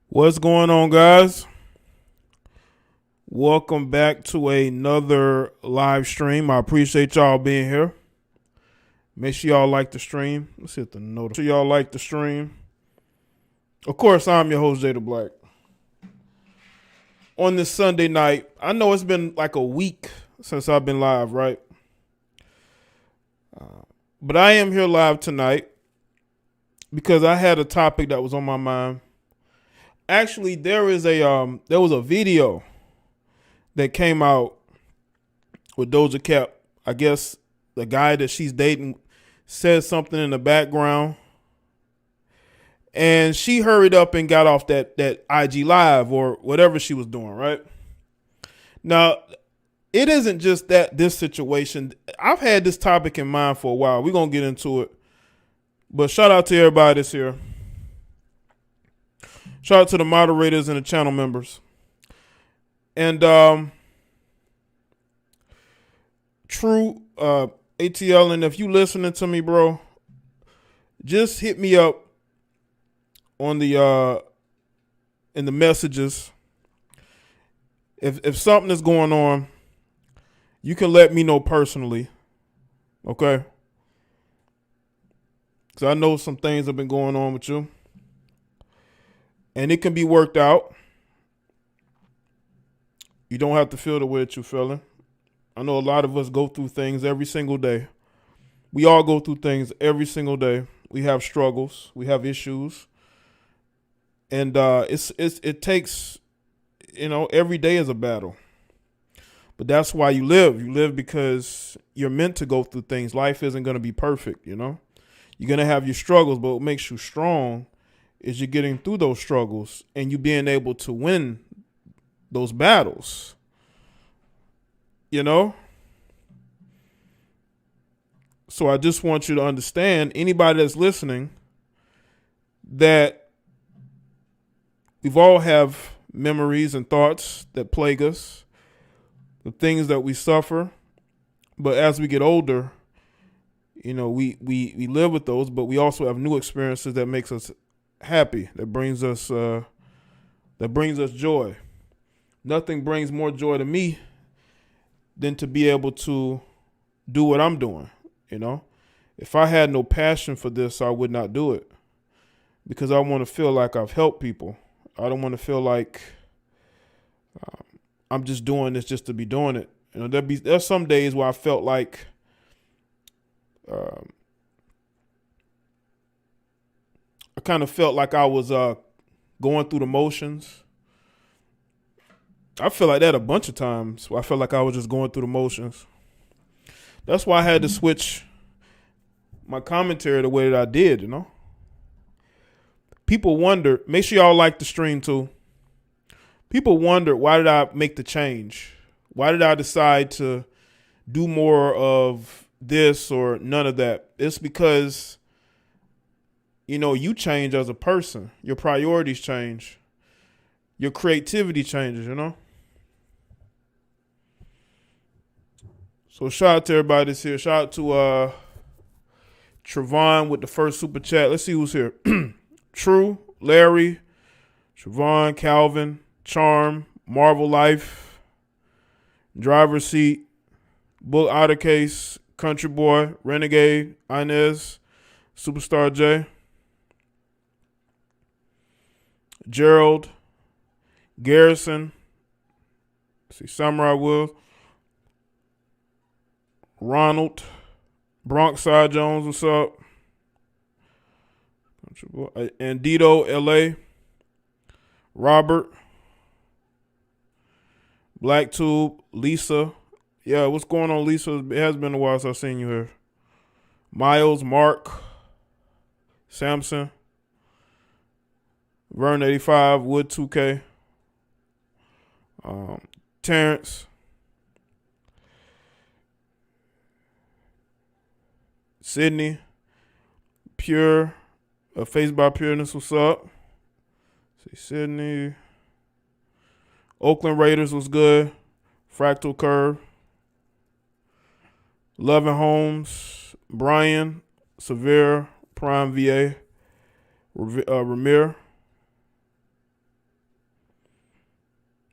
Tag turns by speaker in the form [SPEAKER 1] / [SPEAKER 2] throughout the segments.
[SPEAKER 1] What's going on, guys? Welcome back to another live stream. I appreciate y'all being here. Make sure y'all like the stream. Let's hit the note. Make sure y'all like the stream. Of course, I'm your host, Jay the Black. On this Sunday night, I know it's been like a week since I've been live, right? But I am here live tonight because I had a topic that was on my mind. Actually, there was a video that came out with Doja Cat. I guess the guy that she's dating said something in the background, and she hurried up and got off that IG live or whatever she was doing. Right now, it isn't just this situation. I've had this topic in mind for a while. We're gonna get into it, but shout out to everybody that's here. Shout out to the moderators and the channel members. And True ATL, and if you listening to me, bro, just hit me up on the in the messages. If something is going on, you can let me know personally. Okay? Because I know some things have been going on with you. And it can be worked out. You don't have to feel the way that you're feeling. I know a lot of us go through things every single day. We all go through things every single day. We have struggles. We have issues. And it takes, every day is a battle. But that's why you live. You live because you're meant to go through things. Life isn't going to be perfect, You're going to have your struggles, but what makes you strong is you're getting through those struggles and you being able to win those battles. So I just want you to understand, anybody that's listening, that we've all have memories and thoughts that plague us, the things that we suffer. But as we get older, we live with those, but we also have new experiences that makes us happy, that brings us joy. Nothing brings more joy to me than to be able to do what I'm doing. If I had no passion for this, I would not do it, because I want to feel like I've helped people. I don't want to feel like I'm just doing this just to be doing it. There's some days where I felt like I kind of felt like I was going through the motions. I feel like that a bunch of times where I felt like I was just going through the motions. That's why I had to switch my commentary the way that I did, People wonder, make sure y'all like the stream too. People wonder, why did I make the change? Why did I decide to do more of this or none of that? It's because, you change as a person. Your priorities change. Your creativity changes, So shout out to everybody that's here. Shout out to Trevon with the first super chat. Let's see who's here. True, Larry, Trevon, Calvin, Charm, Marvel Life, Driver Seat, Book Outer Case, Country Boy, Renegade, Inez, Superstar J, Gerald, Garrison, Samurai Will, Ronald, Bronx Side Jones, what's up? Andito, LA, Robert, Black Tube, Lisa. Yeah, what's going on, Lisa? It has been a while since I've seen you here. Miles, Mark, Samson, Vern 85, Wood 2K, Terrence, Sydney, Pure, Faced by Pureness, what's up? See, Sydney, Oakland Raiders was good. Fractal Curve, Loving Homes, Brian, Severe, Prime VA, Ramir,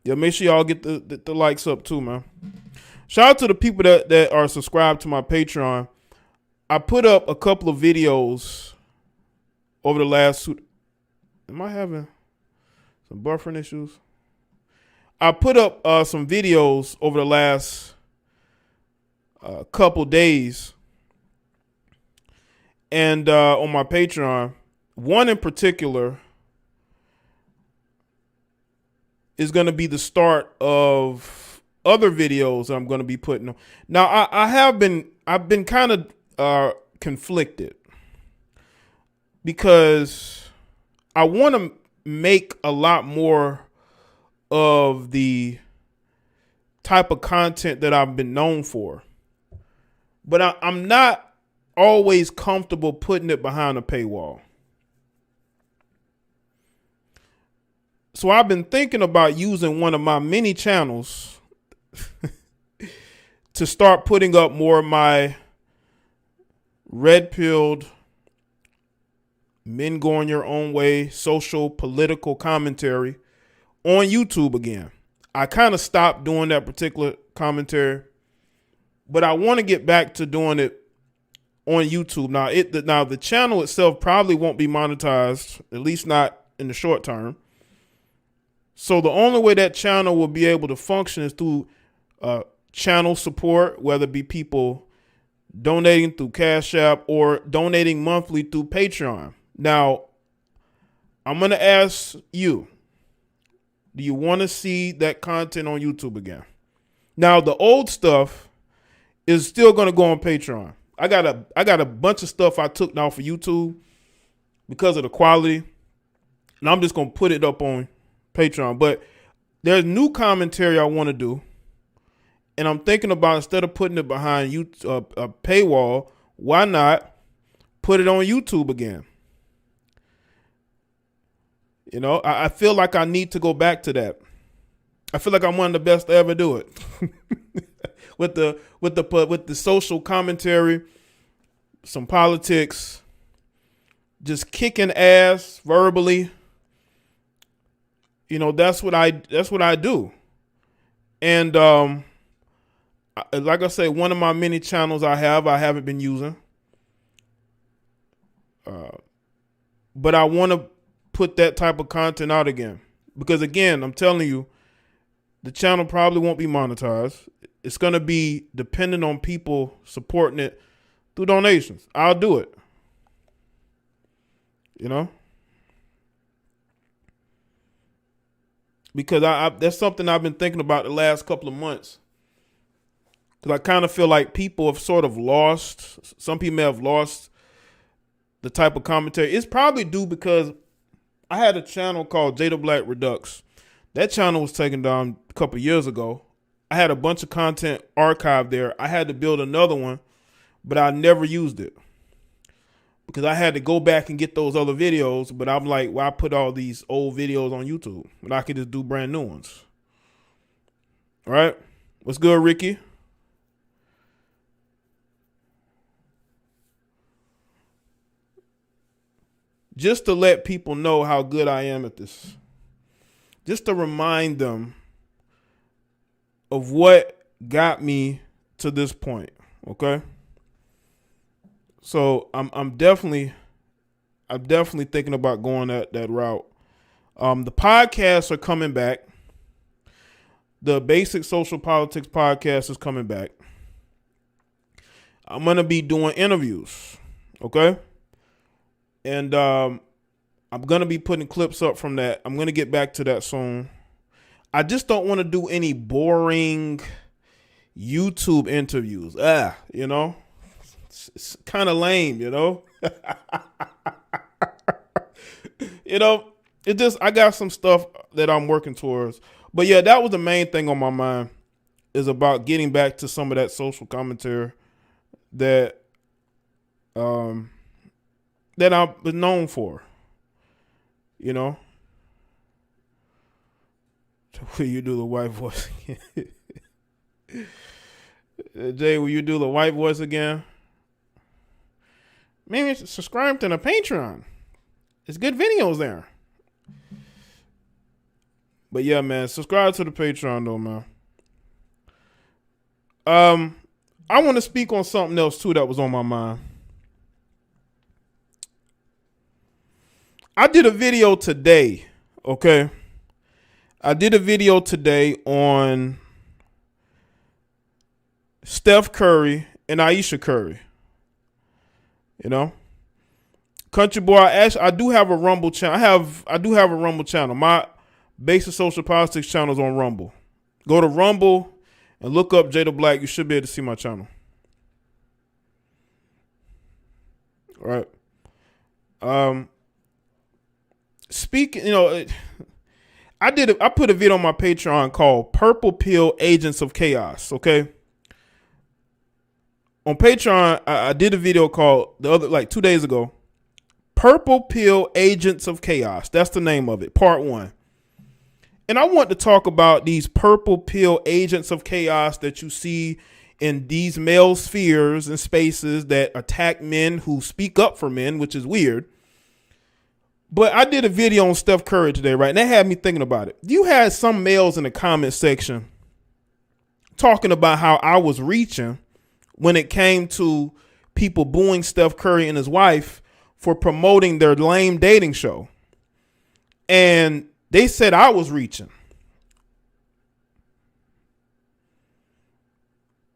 [SPEAKER 1] Yeah, make sure y'all get the likes up too, man. Shout out to the people that are subscribed to my Patreon. I put up a couple of videos over the last. Am I having some buffering issues? I put up some videos over the last couple days, and on my Patreon, one in particular is going to be the start of other videos I'm going to be putting on. Now, I've been kind of conflicted because I want to make a lot more of the type of content that I've been known for, but I'm not always comfortable putting it behind a paywall. So I've been thinking about using one of my mini channels to start putting up more of my red-pilled, men going your own way, social, political commentary on YouTube again. I kind of stopped doing that particular commentary, but I want to get back to doing it on YouTube. Now the channel itself probably won't be monetized, at least not in the short term. So the only way that channel will be able to function is through channel support, whether it be people donating through Cash App or donating monthly through Patreon. Now, I'm going to ask you, do you want to see that content on YouTube again? Now, the old stuff is still going to go on Patreon. I got a bunch of stuff I took down for YouTube because of the quality, and I'm just going to put it up on Patreon. But there's new commentary I want to do, and I'm thinking about, instead of putting it behind a paywall, why not put it on YouTube again? You know, I feel like I need to go back to that. I feel like I'm one of the best to ever do it. with the social commentary, some politics, just kicking ass verbally. You know, that's what I do. And like I say, one of my many channels I haven't been using. But I want to put that type of content out again. Because again, I'm telling you, the channel probably won't be monetized. It's going to be dependent on people supporting it through donations. I'll do it. You know? Because that's something I've been thinking about the last couple of months. Because I kind of feel like people have sort of lost, some people may have lost the type of commentary. It's probably due because I had a channel called Jada Black Redux. That channel was taken down a couple years ago. I had a bunch of content archived there. I had to build another one, but I never used it because I had to go back and get those other videos. But I'm like, well, I put all these old videos on YouTube, but I could just do brand new ones. All right. What's good, Ricky? Just to let people know how good I am at this. Just to remind them of what got me to this point. Okay. So I'm definitely thinking about going that route. The podcasts are coming back. The Basic Social Politics podcast is coming back. I'm going to be doing interviews. Okay. And I'm going to be putting clips up from that. I'm going to get back to that soon. I just don't want to do any boring YouTube interviews. You know, it's kind of lame, you know. You know, I got some stuff that I'm working towards. But yeah, that was the main thing on my mind, is about getting back to some of that social commentary that I've been known for, you know. Will you do the white voice again? Jay, will you do the white voice again? Maybe subscribe to the Patreon. There's good videos there. But yeah, man, subscribe to the Patreon though, man. I want to speak on something else too that was on my mind. I did a video today, okay? I did a video today on Steph Curry and Ayesha Curry. You know? Country boy, I do have a Rumble channel. I do have a Rumble channel. My Basic Social Politics channel is on Rumble. Go to Rumble and look up Jada Black. You should be able to see my channel. All right. Speaking, I put a video on my Patreon called Purple Pill Agents of Chaos, okay? On Patreon, I did a video called 2 days ago, Purple Pill Agents of Chaos. That's the name of it, part 1. And I want to talk about these purple pill agents of chaos that you see in these male spheres and spaces that attack men who speak up for men, which is weird. But I did a video on Steph Curry today, right? And that had me thinking about it. You had some males in the comment section talking about how I was reaching when it came to people booing Steph Curry and his wife for promoting their lame dating show. And they said I was reaching.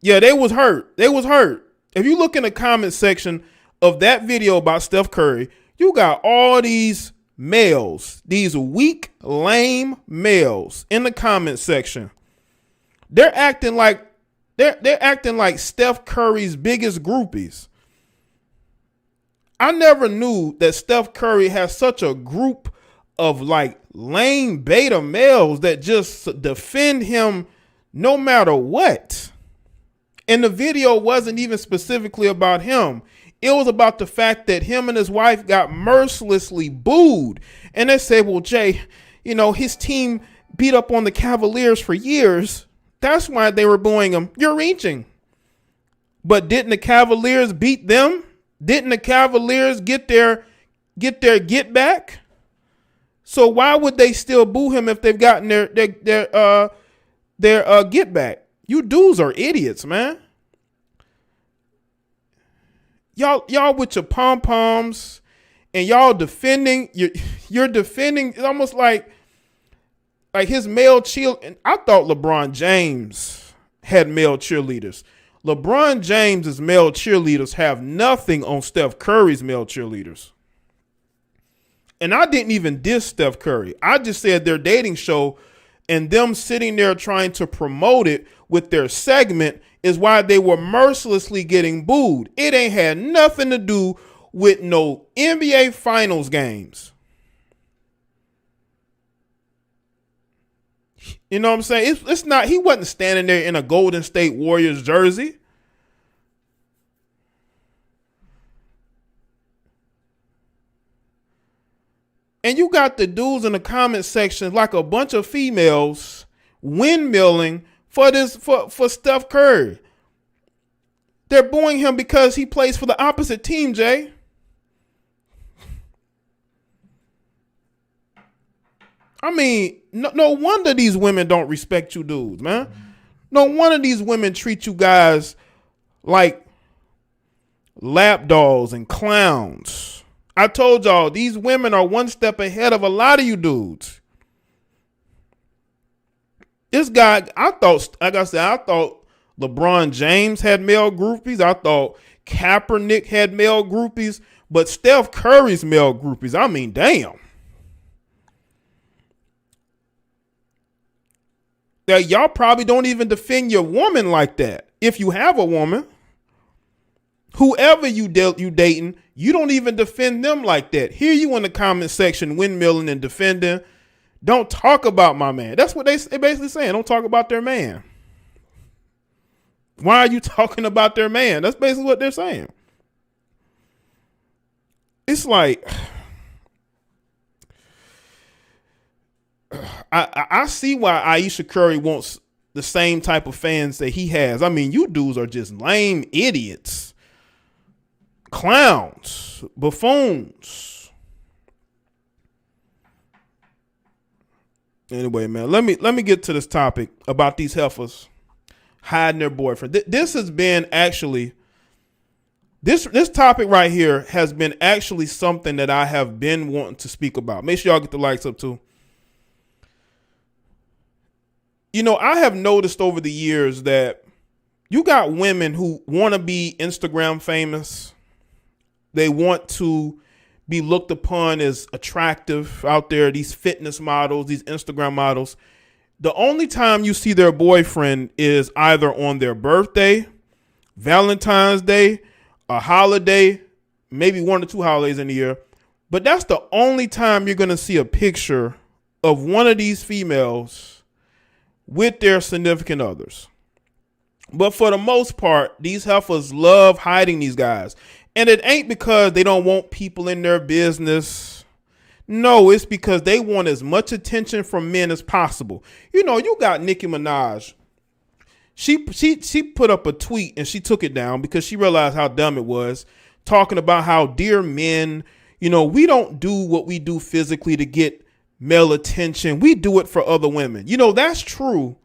[SPEAKER 1] Yeah, they was hurt. They was hurt. If you look in the comment section of that video about Steph Curry, you got all these males, these weak, lame males in the comment section. They're acting like Steph Curry's biggest groupies. I never knew that Steph Curry has such a group of like lame beta males that just defend him no matter what. And the video wasn't even specifically about him. It was about the fact that him and his wife got mercilessly booed. And they said, well, Jay, his team beat up on the Cavaliers for years. That's why they were booing him. You're reaching. But didn't the Cavaliers beat them? Didn't the Cavaliers get their get back? So why would they still boo him if they've gotten their get back? You dudes are idiots, man. Y'all with your pom poms and y'all defending. You're defending. It's almost like his male cheer. I thought LeBron James had male cheerleaders. LeBron James's male cheerleaders have nothing on Steph Curry's male cheerleaders. And I didn't even diss Steph Curry. I just said their dating show and them sitting there trying to promote it with their segment is why they were mercilessly getting booed. It ain't had nothing to do with no NBA Finals games. You know what I'm saying? It's not, he wasn't standing there in a Golden State Warriors jersey. And you got the dudes in the comment section like a bunch of females windmilling for Steph Curry. They're booing him because he plays for the opposite team, Jay. I mean, no wonder these women don't respect you dudes, man. No wonder these women treat you guys like lap dolls and clowns. I told y'all, these women are one step ahead of a lot of you dudes. This guy, I thought LeBron James had male groupies. I thought Kaepernick had male groupies. But Steph Curry's male groupies, I mean, damn. That y'all probably don't even defend your woman like that. If you have a woman, whoever you dating, you don't even defend them like that. Here you in the comment section windmilling and defending. Don't talk about my man. That's what they're basically saying. Don't talk about their man. Why are you talking about their man? That's basically what they're saying. It's like, I see why Ayesha Curry wants the same type of fans that he has. I mean, you dudes are just lame idiots. Clowns, buffoons. Anyway, man, let me get to this topic about these heifers hiding their boyfriend. This has been actually this topic right here has been actually something that I have been wanting to speak about. Make sure y'all get the likes up too. You know, I have noticed over the years that you got women who want to be Instagram famous. They want to be looked upon as attractive out there, these fitness models, these Instagram models. The only time you see their boyfriend is either on their birthday, Valentine's Day, a holiday, maybe 1 or 2 holidays in a year. But that's the only time you're going to see a picture of one of these females with their significant others. But for the most part, these heifers love hiding these guys. And it ain't because they don't want people in their business. No, it's because they want as much attention from men as possible. You know, you got Nicki Minaj. She put up a tweet and she took it down because she realized how dumb it was, talking about how, dear men, you know, we don't do what we do physically to get male attention. We do it for other women. You know, that's true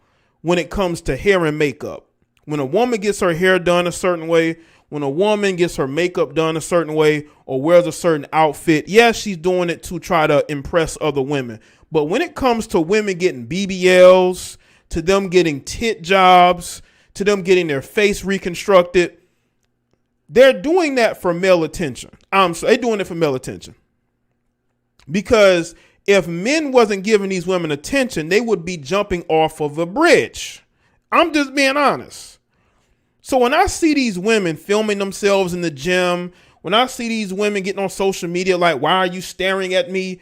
[SPEAKER 1] when it comes to hair and makeup. When a woman gets her hair done a certain way, when a woman gets her makeup done a certain way or wears a certain outfit, yes, she's doing it to try to impress other women. But when it comes to women getting BBLs, to them getting tit jobs, to them getting their face reconstructed, they're doing that for male attention. They're doing it for male attention. Because if men wasn't giving these women attention, they would be jumping off of a bridge. I'm just being honest. So when I see these women filming themselves in the gym, when I see these women getting on social media like, why are you staring at me?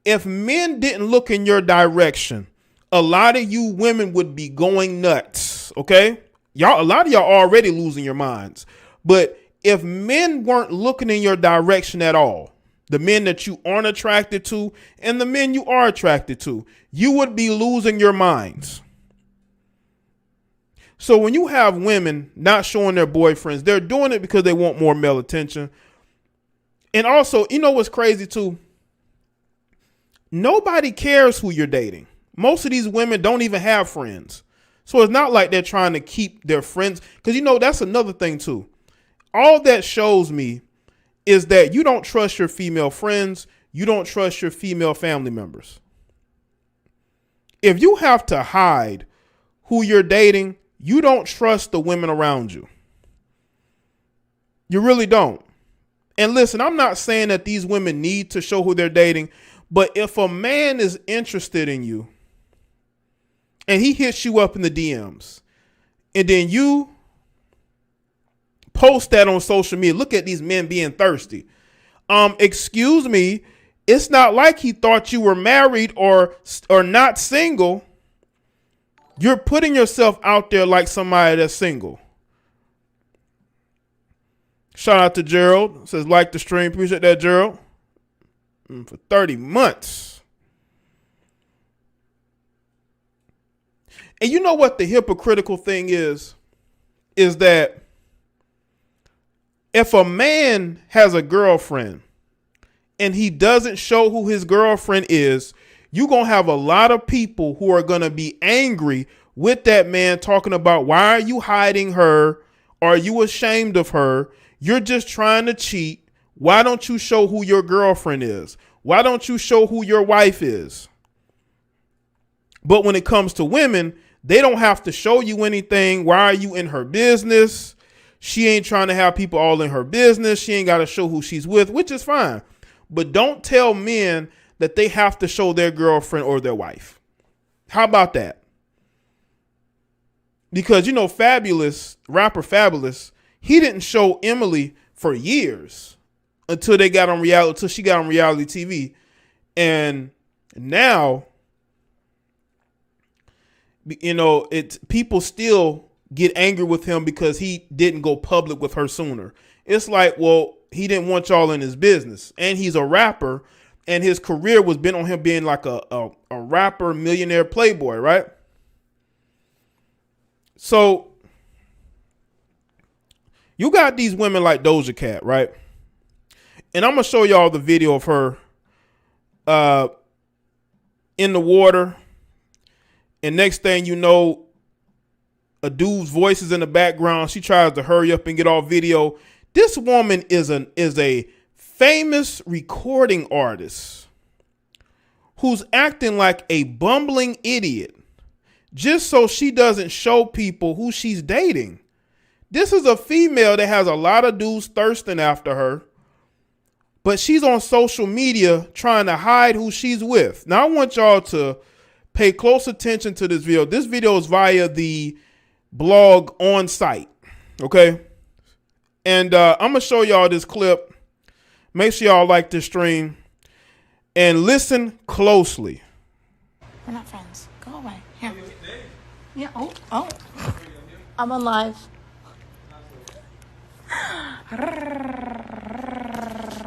[SPEAKER 1] If men didn't look in your direction, a lot of you women would be going nuts. Okay. A lot of y'all already losing your minds. But if men weren't looking in your direction at all, the men that you aren't attracted to and the men you are attracted to, you would be losing your minds. So when you have women not showing their boyfriends, they're doing it because they want more male attention. And also, you know what's crazy too? Nobody cares who you're dating. Most of these women don't even have friends. So it's not like they're trying to keep their friends. Because, you know, that's another thing too. All that shows me is that you don't trust your female friends. You don't trust your female family members. If you have to hide who you're dating, you don't trust the women around you. You really don't. And listen, I'm not saying that these women need to show who they're dating, but if a man is interested in you and he hits you up in the DMs and then you post that on social media, look at these men being thirsty. Excuse me, it's not like he thought you were married or not single. You're putting yourself out there like somebody that's single. Shout out to Gerald. Says, like the stream. Appreciate that, Gerald. For 30 months. And you know what the hypocritical thing is? Is that if a man has a girlfriend and he doesn't show who his girlfriend is, you're going to have a lot of people who are going to be angry with that man talking about, why are you hiding her? Are you ashamed of her? You're just trying to cheat. Why don't you show who your girlfriend is? Why don't you show who your wife is? But when it comes to women, they don't have to show you anything. Why are you in her business? She ain't trying to have people all in her business. She ain't got to show who she's with, which is fine. But don't tell men that they have to show their girlfriend or their wife. How about that? Because, you know, rapper Fabulous, he didn't show Emily for years until she got on reality TV. And now, you know, people still get angry with him because he didn't go public with her sooner. It's like, well, he didn't want y'all in his business, and he's a rapper. And his career was bent on him being like a rapper, millionaire, playboy, right? So you got these women like Doja Cat, right? And I'm going to show y'all the video of her in the water And next thing you know, a dude's voice is in the background. She tries to hurry up and get off video. This woman is a famous recording artist who's acting like a bumbling idiot just so she doesn't show people who she's dating. This is a female that has a lot of dudes thirsting after her, but she's on social media trying to hide who she's with. Now, I want y'all to pay close attention to this video. This video is via the blog On Site, okay? And I'm going to show y'all this clip. Make sure y'all like this stream and listen closely.
[SPEAKER 2] We're not friends. Go away. Here. Yeah. Oh. I'm on live.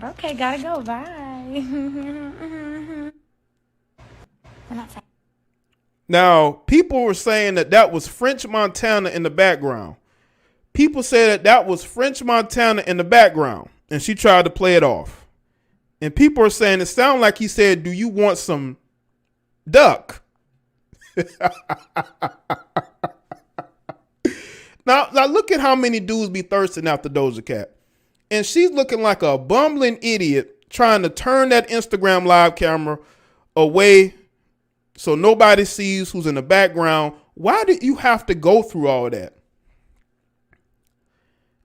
[SPEAKER 2] Okay, gotta go. Bye. We're not friends.
[SPEAKER 1] Now, people were saying that was French Montana in the background. People said that was French Montana in the background, and she tried to play it off. And people are saying it sounded like he said, "Do you want some duck?" Now look at how many dudes be thirsting after Doja Cat. And she's looking like a bumbling idiot trying to turn that Instagram live camera away so nobody sees who's in the background. Why did you have to go through all of that?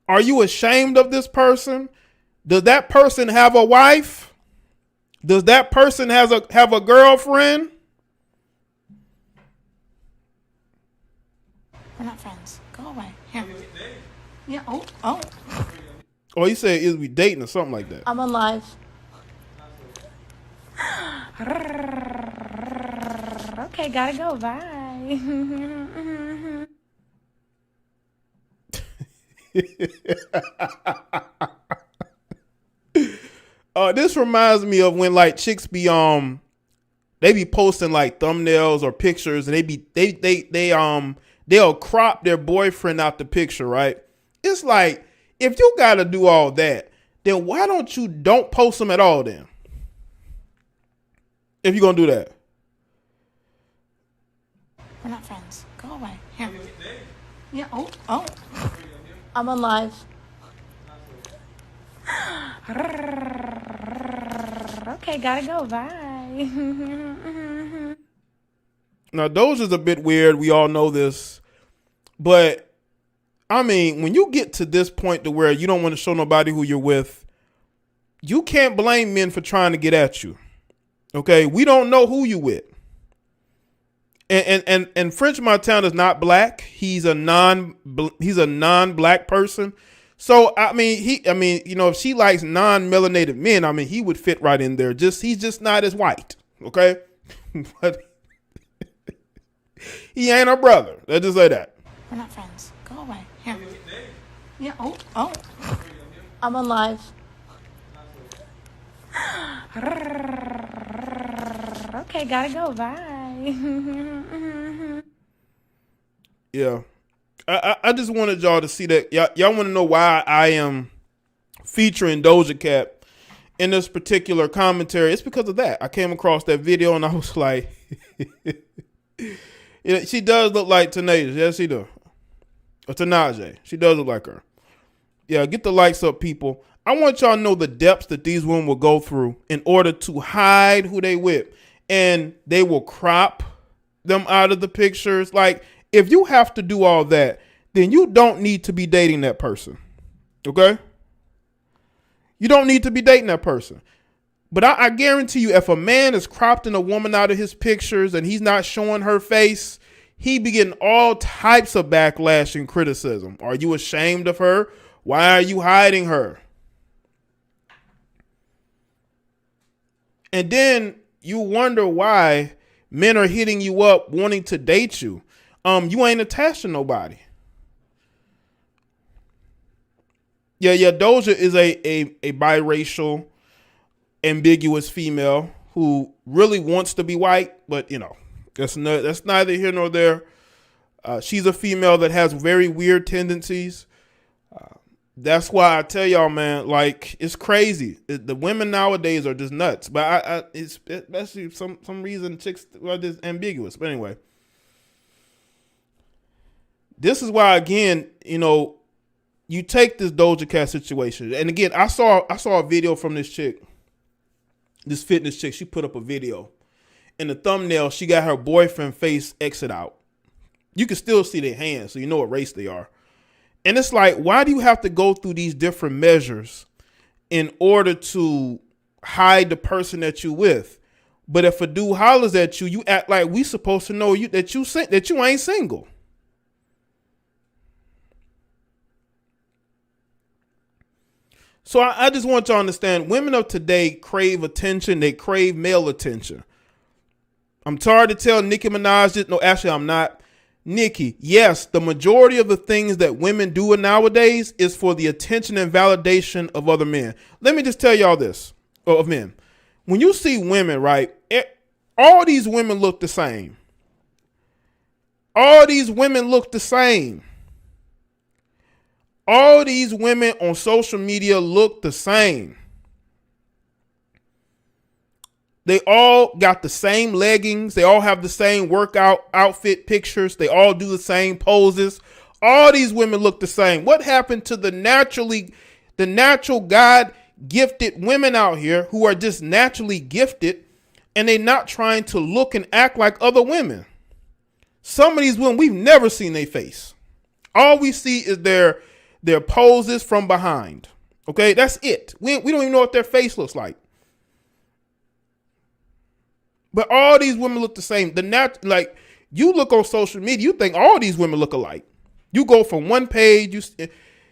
[SPEAKER 1] Are you ashamed of this person? Does that person have a wife? Does that person have a girlfriend?
[SPEAKER 2] We're not friends. Go away. Here. Yeah. Oh.
[SPEAKER 1] Or he said, "Is we dating?" or something like that.
[SPEAKER 2] I'm on live. Okay, gotta go. Bye.
[SPEAKER 1] This reminds me of when like chicks be they be posting like thumbnails or pictures, and they'll crop their boyfriend out the picture, right? It's like, if you gotta do all that, then why don't post them at all then? If you're gonna do that.
[SPEAKER 2] We're not friends. Go away. Here. Yeah. Oh. I'm on live. Okay, gotta go. Bye.
[SPEAKER 1] Now, Doja's a bit weird. We all know this. But, I mean, when you get to this point to where you don't want to show nobody who you're with, you can't blame men for trying to get at you. Okay? We don't know who you with. And French Montana is not black. He's a non-black person. So I mean, if she likes non-melanated men, I mean, he would fit right in there. He's just not as white. Okay? But he ain't her brother. Let's just say that.
[SPEAKER 2] We're not friends. Go away. Here. Yeah. Oh. I'm on live. Okay, gotta go. Bye.
[SPEAKER 1] Yeah. I just wanted y'all to see that. Y'all want to know why I am featuring Doja Cat in this particular commentary. It's because of that. I came across that video and I was like, she does look like Tanaja. Yes, she does. Or Tanaja. She does look like her. Yeah, get the likes up, people. I want y'all to know the depths that these women will go through in order to hide who they with. And they will crop them out of the pictures. Like, if you have to do all that, then you don't need to be dating that person. Okay? You don't need to be dating that person. But I guarantee you, if a man is cropping a woman out of his pictures and he's not showing her face, he be getting all types of backlash and criticism. Are you ashamed of her? Why are you hiding her? And then you wonder why men are hitting you up wanting to date you. You ain't attached to nobody. Yeah. Doja is a biracial, ambiguous female who really wants to be white, but that's neither here nor there. She's a female that has very weird tendencies. That's why I tell y'all, man, like, it's crazy. The women nowadays are just nuts. But it's especially some reason chicks are just ambiguous. But anyway, This is why, again, you take this Doja Cat situation, and again, I saw a video from this chick, this fitness chick. She put up a video. In the thumbnail, she got her boyfriend face exit out. You can still see their hands, so you know what race they are. And it's like, why do you have to go through these different measures in order to hide the person that you with? But if a dude hollers at you, you act like we supposed to know that you ain't single. So I just want you to understand, women of today crave attention. They crave male attention. I'm tired to tell Nicki Minaj this. No, actually, I'm not. Nicki, yes, the majority of the things that women do nowadays is for the attention and validation of other men. Let me just tell y'all this, of men. When you see women, right, all these women look the same. All these women look the same. All these women on social media look the same. They all got the same leggings. They all have the same workout outfit pictures. They all do the same poses. All these women look the same. What happened to the natural God gifted women out here who are just naturally gifted, and they're not trying to look and act like other women? Some of these women, we've never seen their face. All we see is their poses from behind. Okay, that's it. We don't even know what their face looks like. But all these women look the same. Like, you look on social media, you think all these women look alike. You go from one page,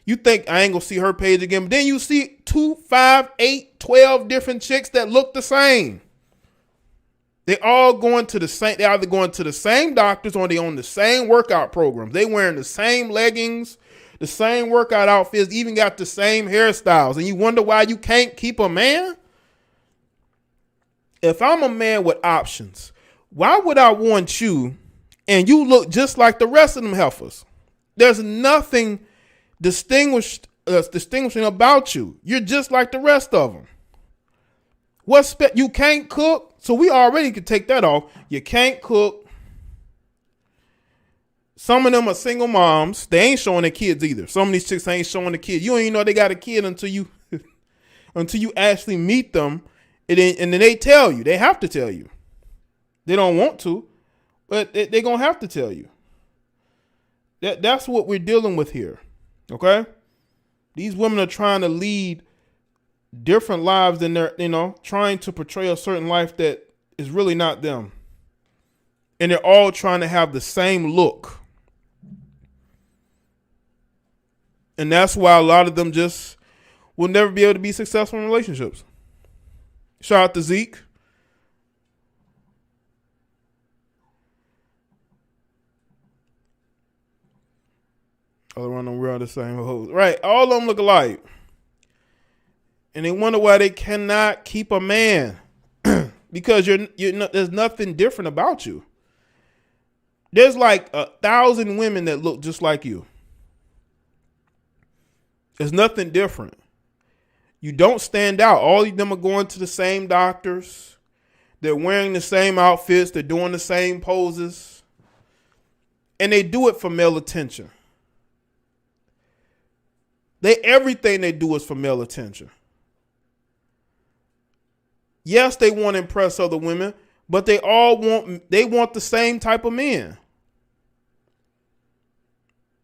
[SPEAKER 1] you think I ain't gonna see her page again, but then you see 2, 5, 8, 12 different chicks that look the same. They all going to the same. They either going to the same doctors or they on the same workout programs. They wearing the same leggings, the same workout outfits, even got the same hairstyles. And you wonder why you can't keep a man? If I'm a man with options, why would I want you and you look just like the rest of them heifers? There's nothing distinguishing about you. You're just like the rest of them. You can't cook, so we already could take that off. You can't cook. Some of them are single moms. They ain't showing their kids either. Some of these chicks ain't showing the kid. You don't even know they got a kid until you actually meet them. And then they tell you. They have to tell you. They don't want to, but they're going to have to tell you. That's what we're dealing with here. Okay? These women are trying to lead different lives than they're, trying to portray a certain life that is really not them. And they're all trying to have the same look. And that's why a lot of them just will never be able to be successful in relationships. Shout out to Zeke. All around them, we're all the same hoes. Right. All of them look alike. And they wonder why they cannot keep a man. Because there's nothing different about you. There's like 1,000 women that look just like you. There's nothing different. You don't stand out. All of them are going to the same doctors. They're wearing the same outfits. They're doing the same poses. And they do it for male attention. Everything they do is for male attention. Yes, they want to impress other women, but they want the same type of men.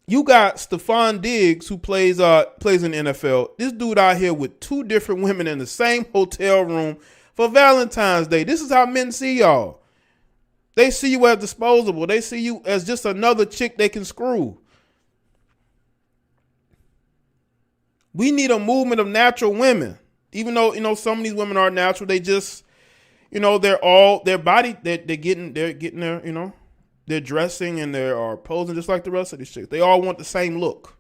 [SPEAKER 1] You got Stephon Diggs, who plays in the NFL. This dude out here with 2 different women in the same hotel room for Valentine's Day. This is how men see y'all. They see you as disposable. They see you as just another chick they can screw. We need a movement of natural women. Even though, some of these women are natural, they just, they're all their body. They're getting their, they're dressing and they are posing just like the rest of these chicks. They all want the same look.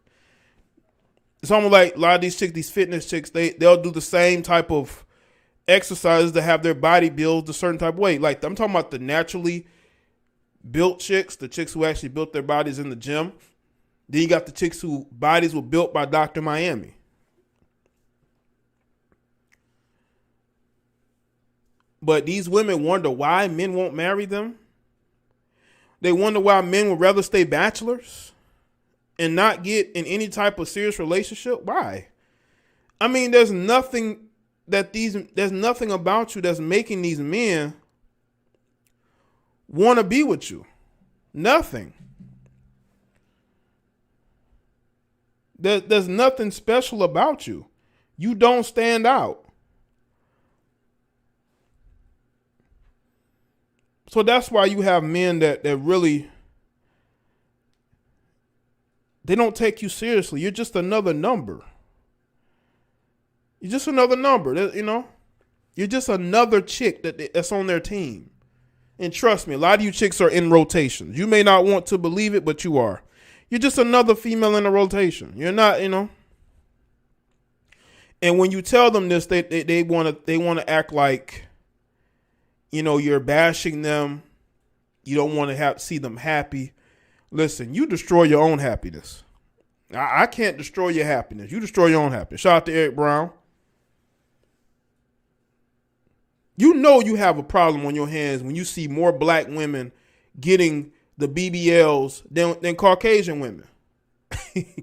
[SPEAKER 1] It's almost like a lot of these chicks, these fitness chicks, they'll do the same type of exercises to have their body build a certain type of way. Like, I'm talking about the naturally built chicks, the chicks who actually built their bodies in the gym. Then you got the chicks whose bodies were built by Dr. Miami. But these women wonder why men won't marry them. They wonder why men would rather stay bachelors. and not get in any type of serious relationship? Why? I mean, there's nothing about you that's making these men want to be with you. Nothing. There's nothing special about you. You don't stand out. So that's why you have men that really, they don't take you seriously. You're just another number. You're just another number, you know. You're just another chick that's on their team. And trust me, a lot of you chicks are in rotations. You may not want to believe it, but you are. You're just another female in a rotation. You're not, you know. And when you tell them this, they want to act like, you know, you're bashing them. You don't want to see them happy. Listen, you destroy your own happiness. I can't destroy your happiness. You destroy your own happiness. Shout out to Eric Brown. You know you have a problem on your hands when you see more black women getting the BBLs than Caucasian women.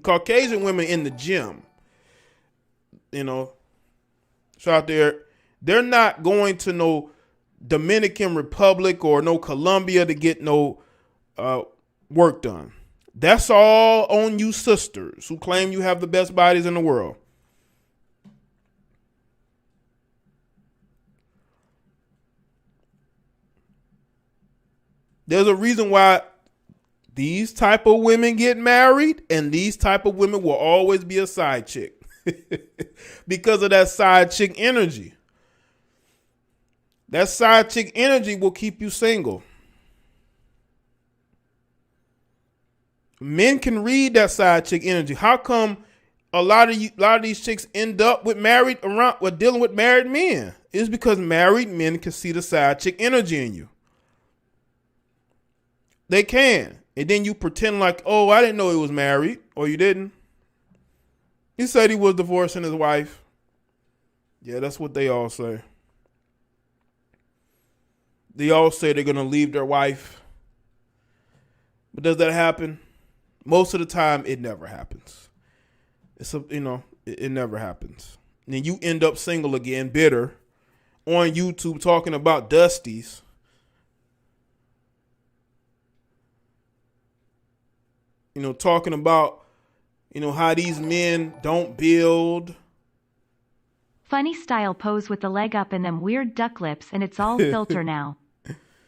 [SPEAKER 1] Caucasian women in the gym. You know, shout out there. They're not going to no Dominican Republic or no Colombia to get no work done. That's all on you sisters who claim you have the best bodies in the world. There's a reason why these type of women get married, and these type of women will always be a side chick. Because of that side chick energy. That side chick energy will keep you single. Men can read that side chick energy. How come a lot of these chicks end up with dealing with married men? It's because married men can see the side chick energy in you. They can. And then you pretend like, oh, I didn't know he was married. Or you didn't. He said he was divorcing his wife. Yeah, that's what they all say. They all say they're going to leave their wife. But does that happen? Most of the time, it never happens. It never happens. And then you end up single again, bitter, on YouTube talking about Dusties. You know, talking about, you know, how these men don't build.
[SPEAKER 3] Funny style pose with the leg up and them weird duck lips, and it's all filter now.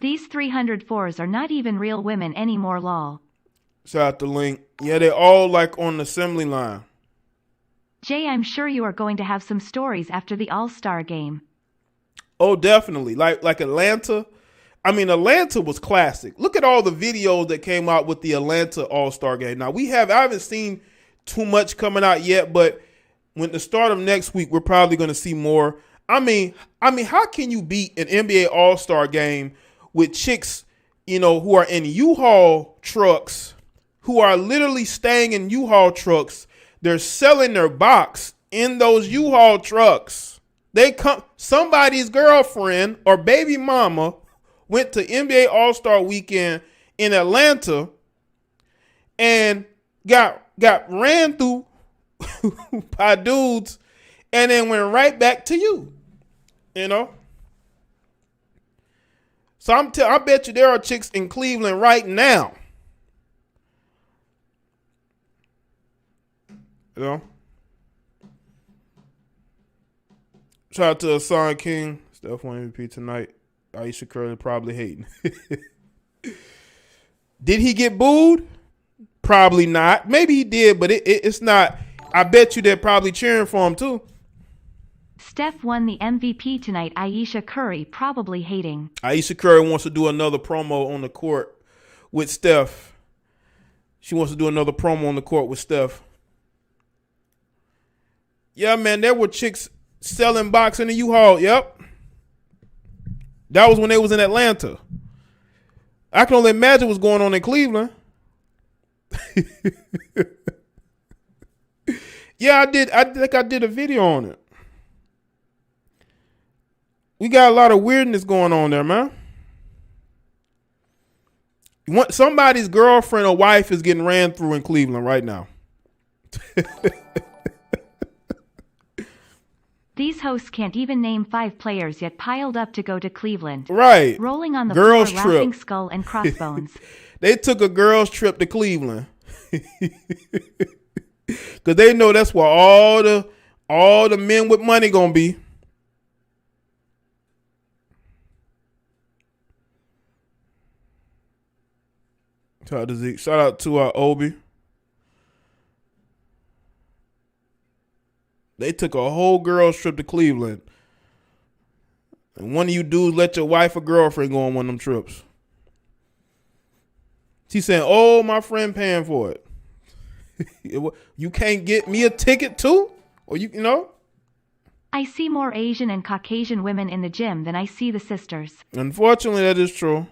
[SPEAKER 3] These 304s are not even real women anymore, lol.
[SPEAKER 1] Shout out to Link. Yeah, they're all like on the assembly line.
[SPEAKER 3] Jay, I'm sure you are going to have some stories after the All-Star game.
[SPEAKER 1] Oh, definitely. Like Atlanta. I mean, Atlanta was classic. Look at all the videos that came out with the Atlanta All-Star game. Now, I haven't seen too much coming out yet, but when the start of next week, we're probably going to see more. I mean, how can you beat an NBA All-Star game with chicks, you know, who are in U-Haul trucks, who are literally staying in U-Haul trucks? They're selling their box in those U-Haul trucks. Somebody's girlfriend or baby mama went to NBA All-Star weekend in Atlanta and got ran through by dudes and then went right back to you. You know? So I bet you there are chicks in Cleveland right now. You know? Shout out to Hassan King. Steph won MVP tonight. Ayesha Curry probably hating. Did he get booed? Probably not. Maybe he did, but it's not. I bet you they're probably cheering for him too.
[SPEAKER 3] Steph won the MVP tonight. Ayesha Curry probably hating.
[SPEAKER 1] Ayesha Curry wants to do another promo on the court with Steph. She wants to do another promo on the court with Steph. Yeah, man, there were chicks selling box in the U-Haul. Yep. That was when they was in Atlanta. I can only imagine what's going on in Cleveland. Yeah, I did. I think I did a video on it. We got a lot of weirdness going on there, man. Somebody's girlfriend or wife is getting ran through in Cleveland right now.
[SPEAKER 3] These hosts can't even name 5 players yet piled up to go to Cleveland.
[SPEAKER 1] Right.
[SPEAKER 3] Rolling on the
[SPEAKER 1] girls
[SPEAKER 3] floor
[SPEAKER 1] trip.
[SPEAKER 3] laughing skull and crossbones.
[SPEAKER 1] They took a girls trip to Cleveland. Cause they know that's where all the men with money gonna be. Shout out to Zeke. Shout out to Obi. They took a whole girls trip to Cleveland. And one of you dudes let your wife or girlfriend go on one of them trips. She said, "Oh, my friend paying for it." You can't get me a ticket too? Or you know?
[SPEAKER 3] I see more Asian and Caucasian women in the gym than I see the sisters.
[SPEAKER 1] Unfortunately, that is true.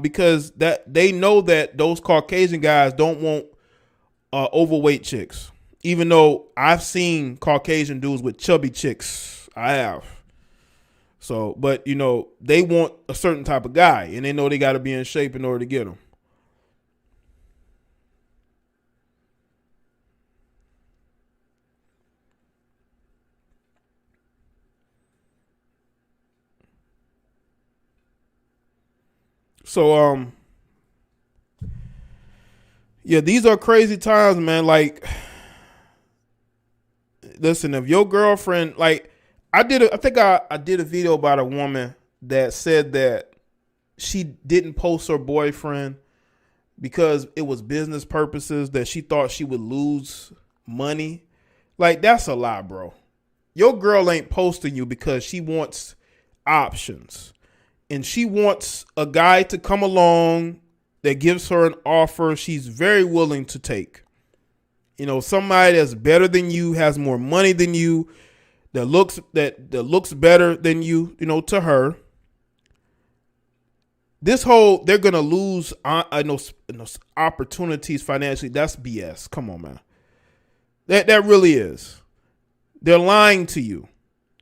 [SPEAKER 1] Because that they know that those Caucasian guys don't want overweight chicks. Even though I've seen Caucasian dudes with chubby chicks. I have. So, but you know, they want a certain type of guy, and they know they got to be in shape in order to get them. So, yeah, these are crazy times, man. Like, listen, if your girlfriend, like, I did a video about a woman that said that she didn't post her boyfriend because it was business purposes, that she thought she would lose money. Like, that's a lie, bro. Your girl ain't posting you because she wants options. And she wants a guy to come along that gives her an offer she's very willing to take. You know, somebody that's better than you, has more money than you, that looks better than you, you know, to her. This whole they're gonna lose opportunities financially. That's BS. Come on, man. That really is. They're lying to you.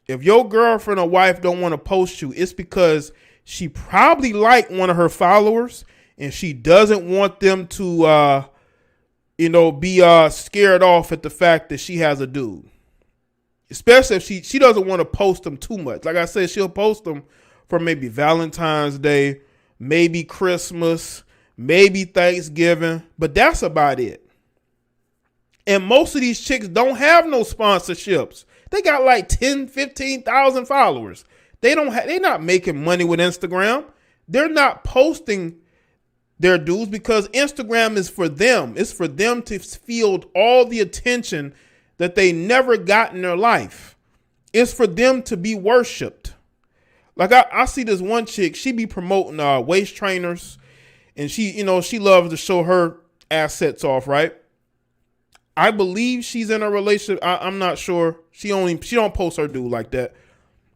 [SPEAKER 1] If your girlfriend or wife don't want to post you, it's because she probably liked one of her followers and she doesn't want them to, be scared off at the fact that she has a dude. Especially if she doesn't want to post them too much. Like I said, she'll post them for maybe Valentine's Day, maybe Christmas, maybe Thanksgiving, but that's about it. And most of these chicks don't have no sponsorships. They got like 10, 15,000 followers. They're not making money with Instagram. They're not posting their dudes because Instagram is for them. It's for them to field all the attention that they never got in their life. It's for them to be worshipped. Like I see this one chick, she be promoting waist trainers, and she loves to show her assets off, right? I believe she's in a relationship. I'm not sure. She don't post her dude like that.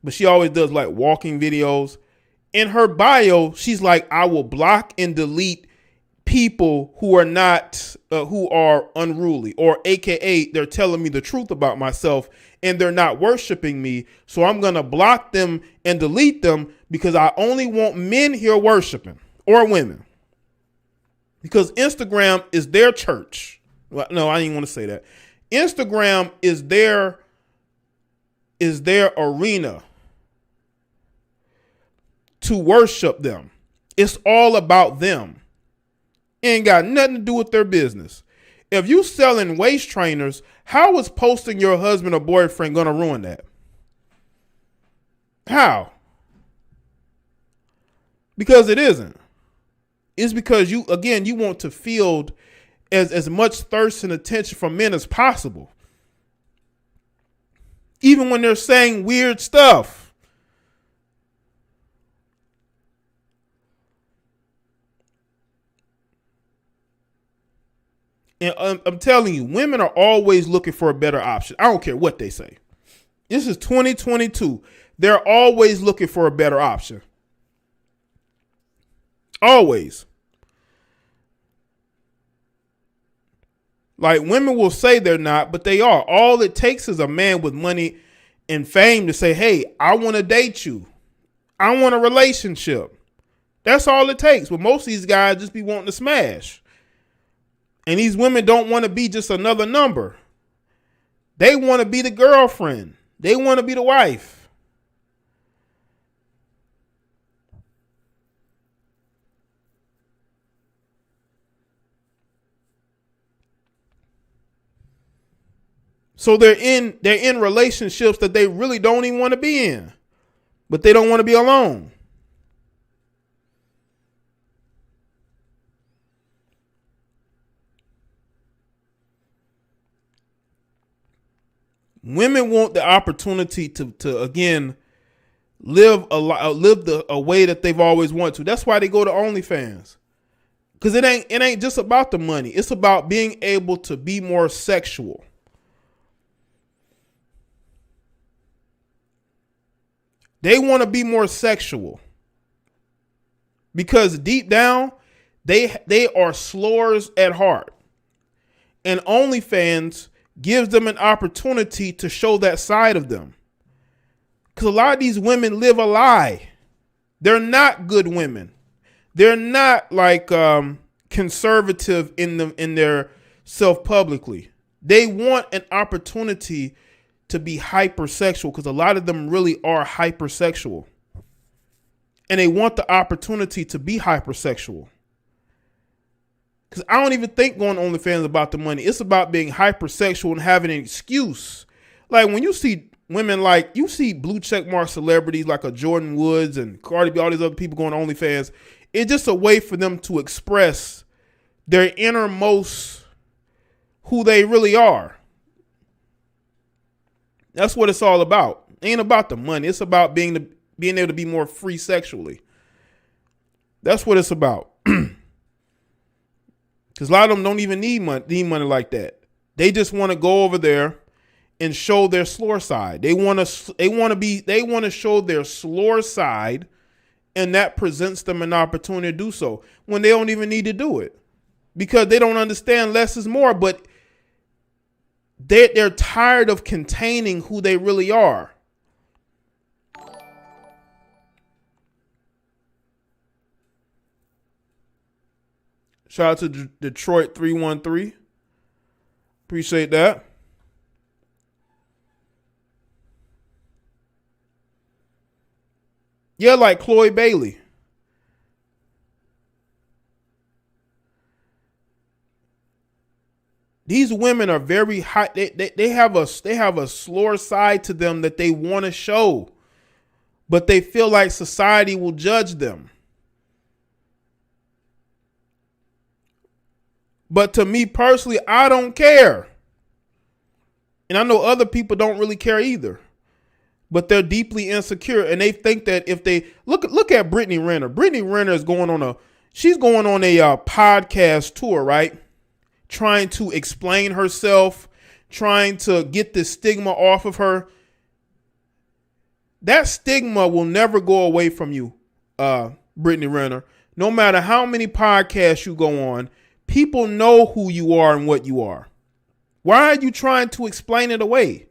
[SPEAKER 1] But she always does like walking videos. In her bio, she's like, I will block and delete people who are not, who are unruly, or AKA they're telling me the truth about myself and they're not worshiping me. So I'm going to block them and delete them because I only want men here worshiping, or women. Because Instagram is their church. Well, no, I didn't want to say that. Instagram is their arena to worship them. It's all about them. Ain't got nothing to do with their business. If you selling waist trainers, how is posting your husband or boyfriend going to ruin that? How? Because it isn't. It's because you want to field as much thirst and attention from men as possible. Even when they're saying weird stuff. And I'm telling you, women are always looking for a better option. I don't care what they say. This is 2022. They're always looking for a better option. Always. Like, women will say they're not, but they are. All it takes is a man with money and fame to say, hey, I want to date you. I want a relationship. That's all it takes. But most of these guys just be wanting to smash. And these women don't want to be just another number. They want to be the girlfriend. They want to be the wife. So they're in relationships that they really don't even want to be in. But they don't want to be alone. Women want the opportunity to again live a way that they've always wanted to. That's why they go to OnlyFans. Because it ain't just about the money. It's about being able to be more sexual. They want to be more sexual. Because deep down, they are slurs at heart. And OnlyFans gives them an opportunity to show that side of them. Because a lot of these women live a lie. They're not good women. They're not like conservative in their self publicly. They want an opportunity to be hypersexual because a lot of them really are hypersexual. And they want the opportunity to be hypersexual. Because I don't even think going on OnlyFans is about the money. It's about being hypersexual and having an excuse. Like when you see women you see blue check mark celebrities like a Jordan Woods and Cardi B, all these other people going on OnlyFans, it's just a way for them to express their innermost who they really are. That's what it's all about. It ain't about the money. It's about being able to be more free sexually. That's what it's about. Because a lot of them don't even need money like that. They just want to go over there and show their slore side. They want to show their slore side, and that presents them an opportunity to do so when they don't even need to do it because they don't understand less is more. But they're tired of containing who they really are. Shout out to Detroit 313. Appreciate that. Yeah, like Chloe Bailey. These women are very high. They have a slore side to them that they want to show, but they feel like society will judge them. But to me personally, I don't care. And I know other people don't really care either. But they're deeply insecure. And they think that if they look at Brittany Renner. Brittany Renner is going on a podcast tour, right? Trying to explain herself, trying to get the stigma off of her. That stigma will never go away from you, Brittany Renner. No matter how many podcasts you go on, people know who you are and what you are. Why are you trying to explain it away?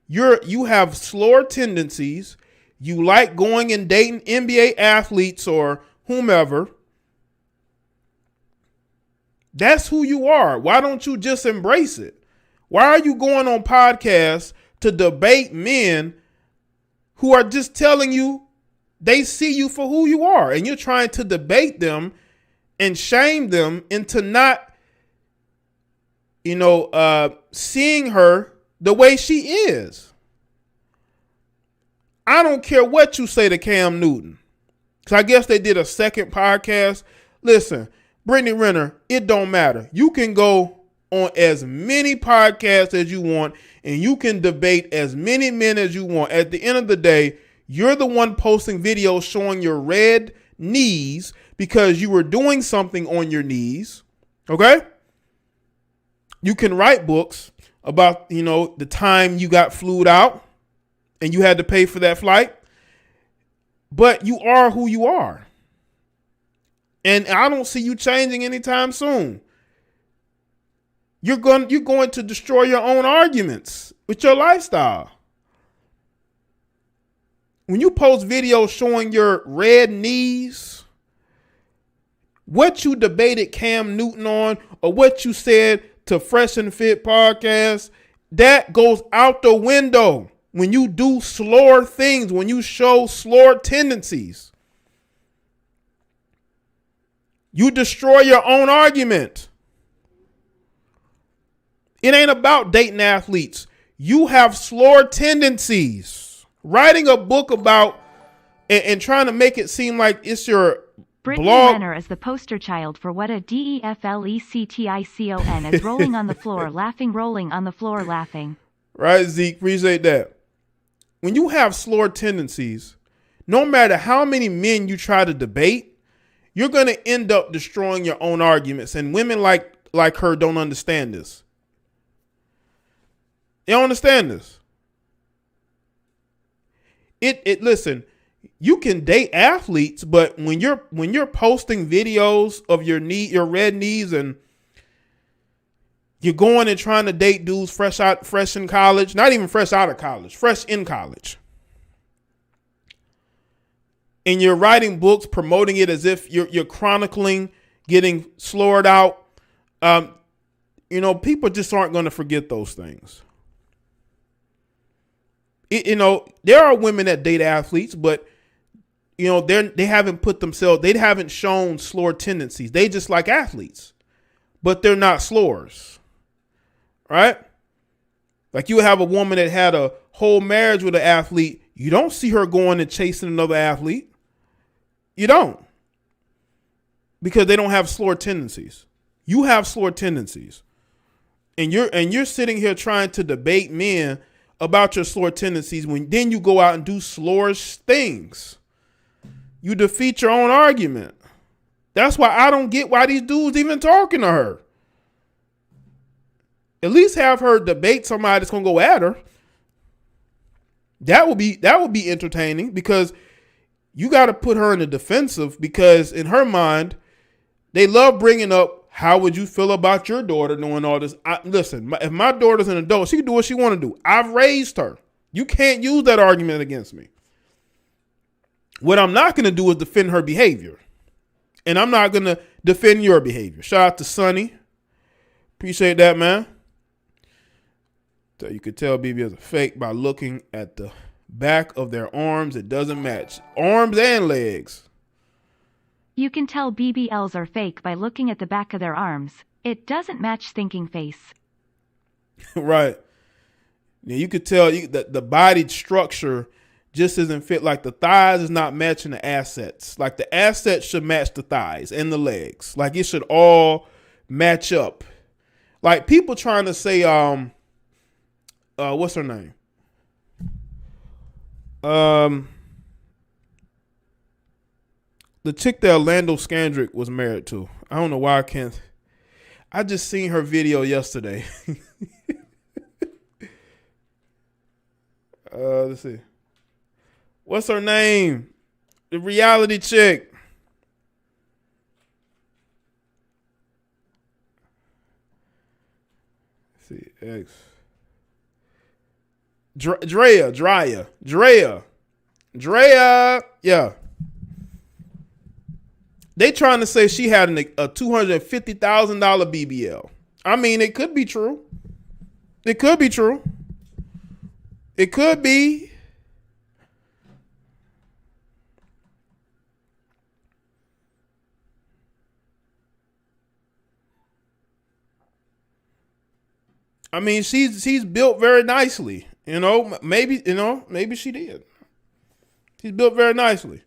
[SPEAKER 1] You have slore tendencies. You like going and dating NBA athletes or whomever. That's who you are. Why don't you just embrace it? Why are you going on podcasts to debate men who are just telling you they see you for who you are, and you're trying to debate them and shame them into not, seeing her the way she is? I don't care what you say to Cam Newton. Because I guess they did a second podcast. Listen, Brittany Renner, it don't matter. You can go on as many podcasts as you want, and you can debate as many men as you want. At the end of the day, you're the one posting videos showing your red knees because you were doing something on your knees. Okay? You can write books about, the time you got flued out and you had to pay for that flight. But you are who you are. And I don't see you changing anytime soon. You're going to destroy your own arguments with your lifestyle. When you post videos showing your red knees What you debated Cam Newton on, or what you said to Fresh and Fit podcast, that goes out the window when you do slower things, when you show slower tendencies. You destroy your own argument. It ain't about dating athletes. You have slower tendencies. Writing a book about and trying to make it seem like it's your
[SPEAKER 3] Brittany
[SPEAKER 1] blog.
[SPEAKER 3] Renner is the poster child for what a DEFLECTICON is rolling on the floor, laughing, rolling on the floor, laughing.
[SPEAKER 1] Right, Zeke? Appreciate that. When you have slower tendencies, no matter how many men you try to debate, you're going to end up destroying your own arguments. And women like her don't understand this. They don't understand this. Listen, you can date athletes, but when you're posting videos of your red knees, and you're going and trying to date dudes fresh in college, not even fresh out of college, fresh in college, and you're writing books promoting it as if you're chronicling getting slurred out, people just aren't going to forget those things. There are women that date athletes, but they haven't shown slower tendencies. They just like athletes, but they're not slurs, right? Like you have a woman that had a whole marriage with an athlete. You don't see her going and chasing another athlete. You don't, because they don't have slower tendencies. You have slower tendencies, and you're sitting here trying to debate men about your slower tendencies when then you go out and do slorish things. You defeat your own argument. That's why I don't get why these dudes even talking to her. At least have her debate somebody that's gonna go at her. That would be entertaining, because you got to put her in the defensive, because in her mind, they love bringing up, how would you feel about your daughter doing all this? Listen, if my daughter's an adult, she can do what she want to do. I've raised her. You can't use that argument against me. What I'm not going to do is defend her behavior. And I'm not going to defend your behavior. Shout out to Sonny. Appreciate that, man. So you could tell BB is a fake by looking at the back of their arms. It doesn't match. Arms and legs.
[SPEAKER 3] You can tell BBLs are fake by looking at the back of their arms. It doesn't match thinking face.
[SPEAKER 1] Right. Yeah, you could tell that the body structure just isn't fit. Like the thighs is not matching the assets. Like the assets should match the thighs and the legs. Like it should all match up. Like people trying to say, what's her name? The chick that Orlando Scandrick was married to. I don't know why I can't. I just seen her video yesterday. Let's see. What's her name? The reality chick. Let's see. X. Drea. Yeah. They trying to say she had a $250,000 BBL. I mean, it could be true. It could be true. It could be. I mean, she's built very nicely. Maybe she did. She's built very nicely.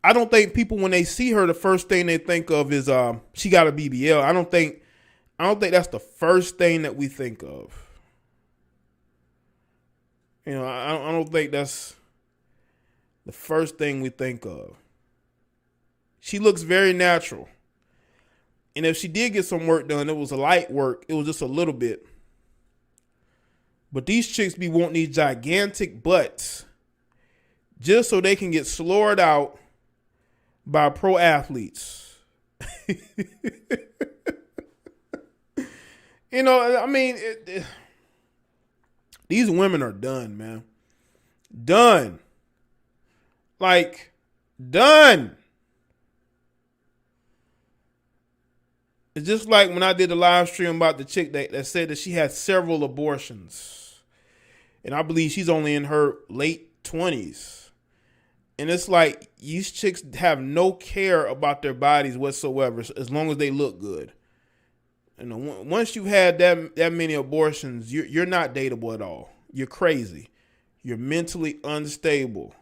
[SPEAKER 1] I don't think people, when they see her, the first thing they think of is she got a BBL. I don't think that's the first thing that we think of. I don't think that's the first thing we think of. She looks very natural. And if she did get some work done, it was a light work. It was just a little bit. But these chicks be wanting these gigantic butts just so they can get slurred out by pro athletes. These women are done, man. Done. Like, done. It's just like when I did the live stream about the chick that said that she had several abortions. And I believe she's only in her late 20s. And it's like these chicks have no care about their bodies whatsoever as long as they look good. You know, once you've had that many abortions, you're not dateable at all. You're crazy. You're mentally unstable.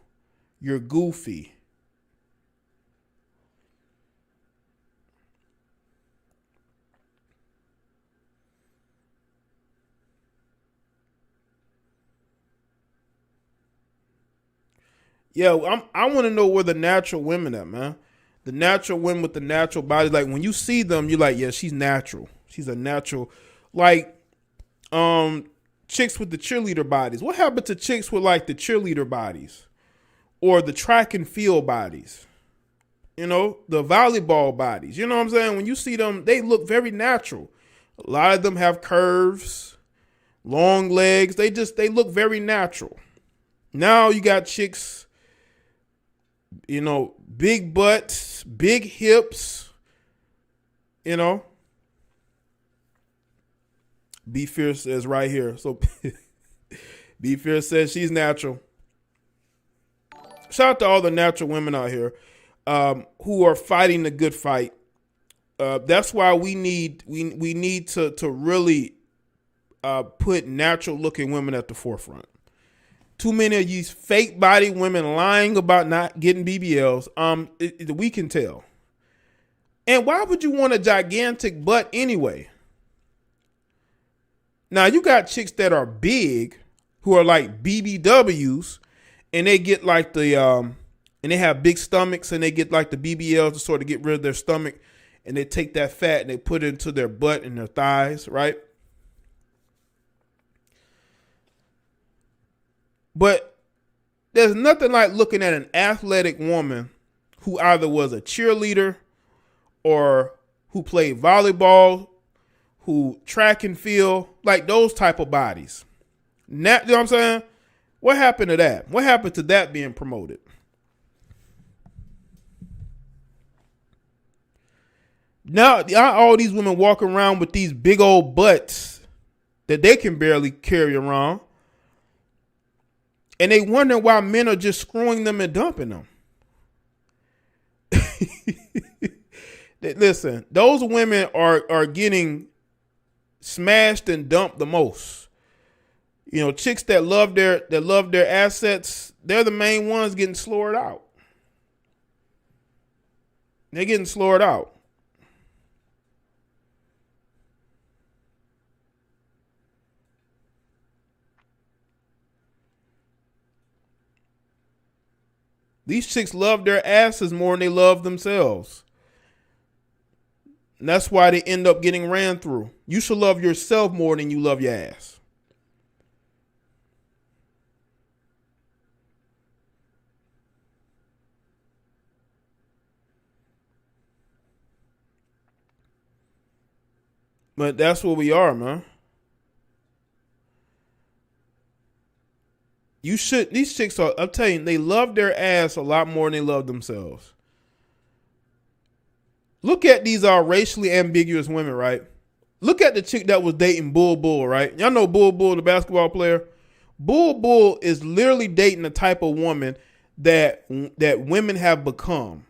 [SPEAKER 1] You're goofy. Yeah, I want to know where the natural women at, man. The natural women with the natural bodies. Like when you see them, you're like, yeah, she's natural. She's a natural. Like, chicks with the cheerleader bodies. What happened to chicks with like the cheerleader bodies or the track and field bodies? You know, the volleyball bodies. You know what I'm saying? When you see them, they look very natural. A lot of them have curves, long legs. They look very natural. Now you got chicks, you know, big butts, big hips, you know. Be Fierce says right here. So Be Fierce says she's natural. Shout out to all the natural women out here who are fighting the good fight. That's why we need to really put natural looking women at the forefront. Too many of these fake body women lying about not getting BBLs. We can tell. And why would you want a gigantic butt anyway? Now you got chicks that are big who are like BBWs and they get like the and they have big stomachs and they get like the BBLs to sort of get rid of their stomach and they take that fat and they put it into their butt and their thighs, right? But there's nothing like looking at an athletic woman who either was a cheerleader or who played volleyball, who track and field, like those type of bodies. You know what I'm saying? What happened to that? What happened to that being promoted? Now all these women walk around with these big old butts that they can barely carry around. And they wonder why men are just screwing them and dumping them. Listen, those women are getting smashed and dumped the most. You know, chicks that love their assets, they're the main ones getting slowered out. They're getting slowered out. These chicks love their asses more than they love themselves. And that's why they end up getting ran through. You should love yourself more than you love your ass. But that's what we are, man. You should. These chicks are, I'm telling you, they love their ass a lot more than they love themselves. Look at these racially ambiguous women, right? Look at the chick that was dating Bull Bull, right? Y'all know Bull Bull, the basketball player? Bull Bull is literally dating the type of woman that women have become.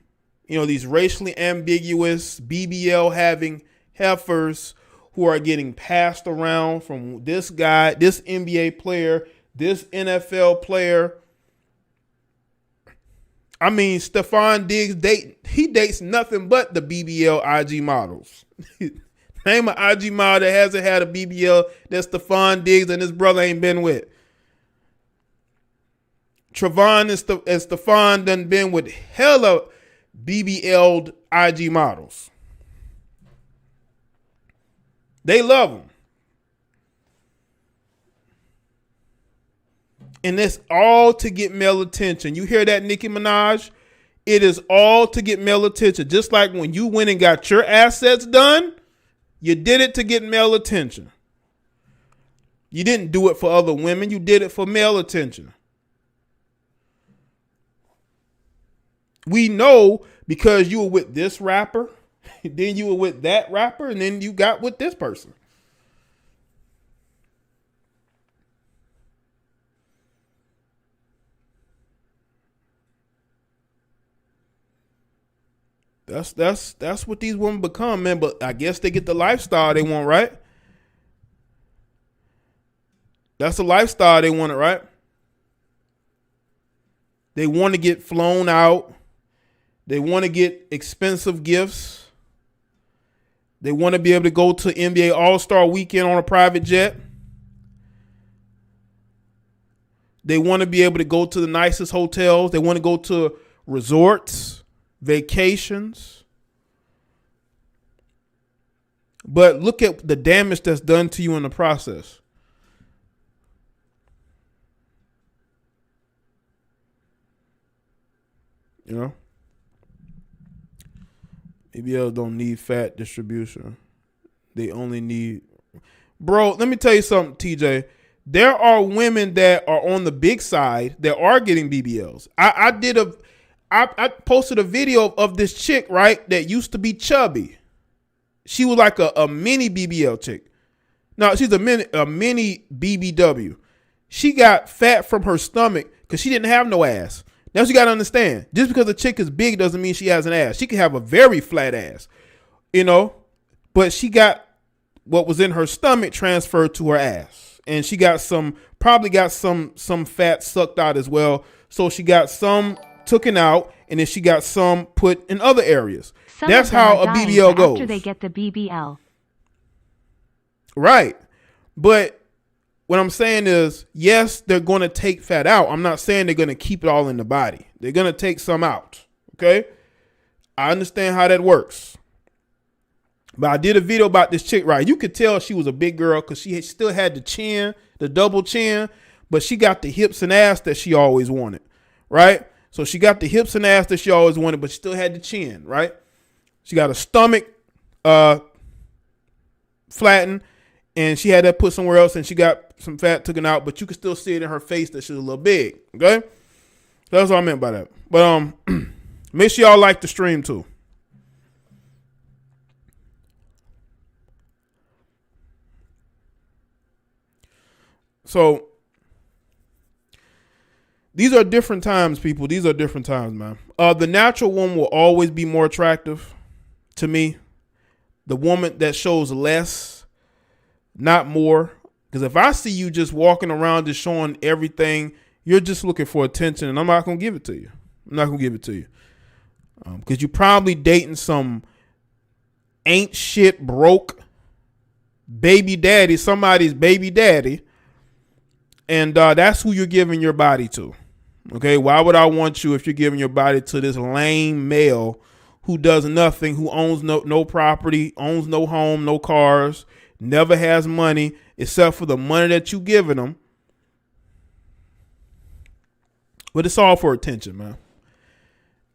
[SPEAKER 1] You know, these racially ambiguous, BBL having heifers who are getting passed around from this guy, this NBA player, this NFL player. I mean, Stephon Diggs dates nothing but the BBL IG models. Name an IG model that hasn't had a BBL that Stephon Diggs and his brother ain't been with. Trevon and Stephon done been with hella BBL'd IG models. They love them. And it's all to get male attention. You hear that, Nicki Minaj? It is all to get male attention. Just like when you went and got your assets done, you did it to get male attention. You didn't do it for other women. You did it for male attention. We know because you were with this rapper, Then you were with that rapper, and then you got with this person. That's what these women become, man. But I guess they get the lifestyle they want, right? That's the lifestyle they want, right? They want to get flown out. They want to get expensive gifts. They want to be able to go to NBA All-Star Weekend on a private jet. They want to be able to go to the nicest hotels. They want to go to resorts, vacations. But look at the damage that's done to you in the process. You know? BBLs don't need fat distribution. They only need... Bro, let me tell you something, TJ. There are women that are on the big side that are getting BBLs. I posted a video of this chick, right, that used to be chubby. She was like a mini BBL chick. No, she's a mini BBW. She got fat from her stomach because she didn't have no ass. Now you got to understand, just because a chick is big doesn't mean she has an ass. She can have a very flat ass, you know, but she got what was in her stomach transferred to her ass. And she got probably got some fat sucked out as well. So she got some taken out, and then she got some put in other areas. That's how a BBL goes.
[SPEAKER 3] After they get the BBL.
[SPEAKER 1] Right. But what I'm saying is, yes, they're going to take fat out. I'm not saying they're going to keep it all in the body. They're going to take some out. Okay? I understand how that works. But I did a video about this chick, right? You could tell she was a big girl because she still had the chin, the double chin, but she got the hips and ass that she always wanted, right? So she got the hips and ass that she always wanted, but she still had the chin, right? She got a stomach flattened, and she had that put somewhere else, and she got some fat taken out, but you can still see it in her face that she's a little big, okay? So that's what I meant by that. But make sure y'all like the stream too. So these are different times, people. These are different times, man. The natural woman will always be more attractive to me. The woman that shows less, not more. Because if I see you just walking around just showing everything, you're just looking for attention, and I'm not going to give it to you. I'm not going to give it to you. Because you're probably dating some ain't shit broke baby daddy, somebody's baby daddy. And that's who you're giving your body to. Okay, why would I want you if you're giving your body to this lame male who does nothing, who owns no property, owns no home, no cars, never has money except for the money that you giving him? But it's all for attention, man.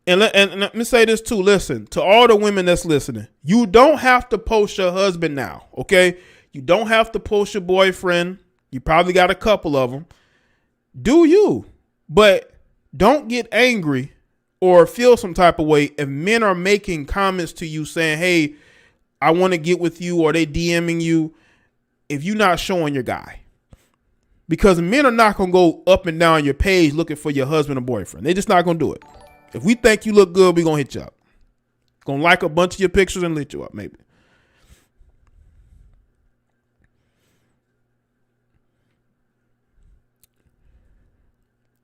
[SPEAKER 1] And let me say this too. Listen, to all the women that's listening, you don't have to post your husband now, okay? You don't have to post your boyfriend. You probably got a couple of them. Do you? But don't get angry or feel some type of way if men are making comments to you saying, hey, I want to get with you, or they DMing you, if you're not showing your guy. Because men are not going to go up and down your page looking for your husband or boyfriend. They're just not going to do it. If we think you look good, we're going to hit you up. Going to like a bunch of your pictures and hit you up, maybe.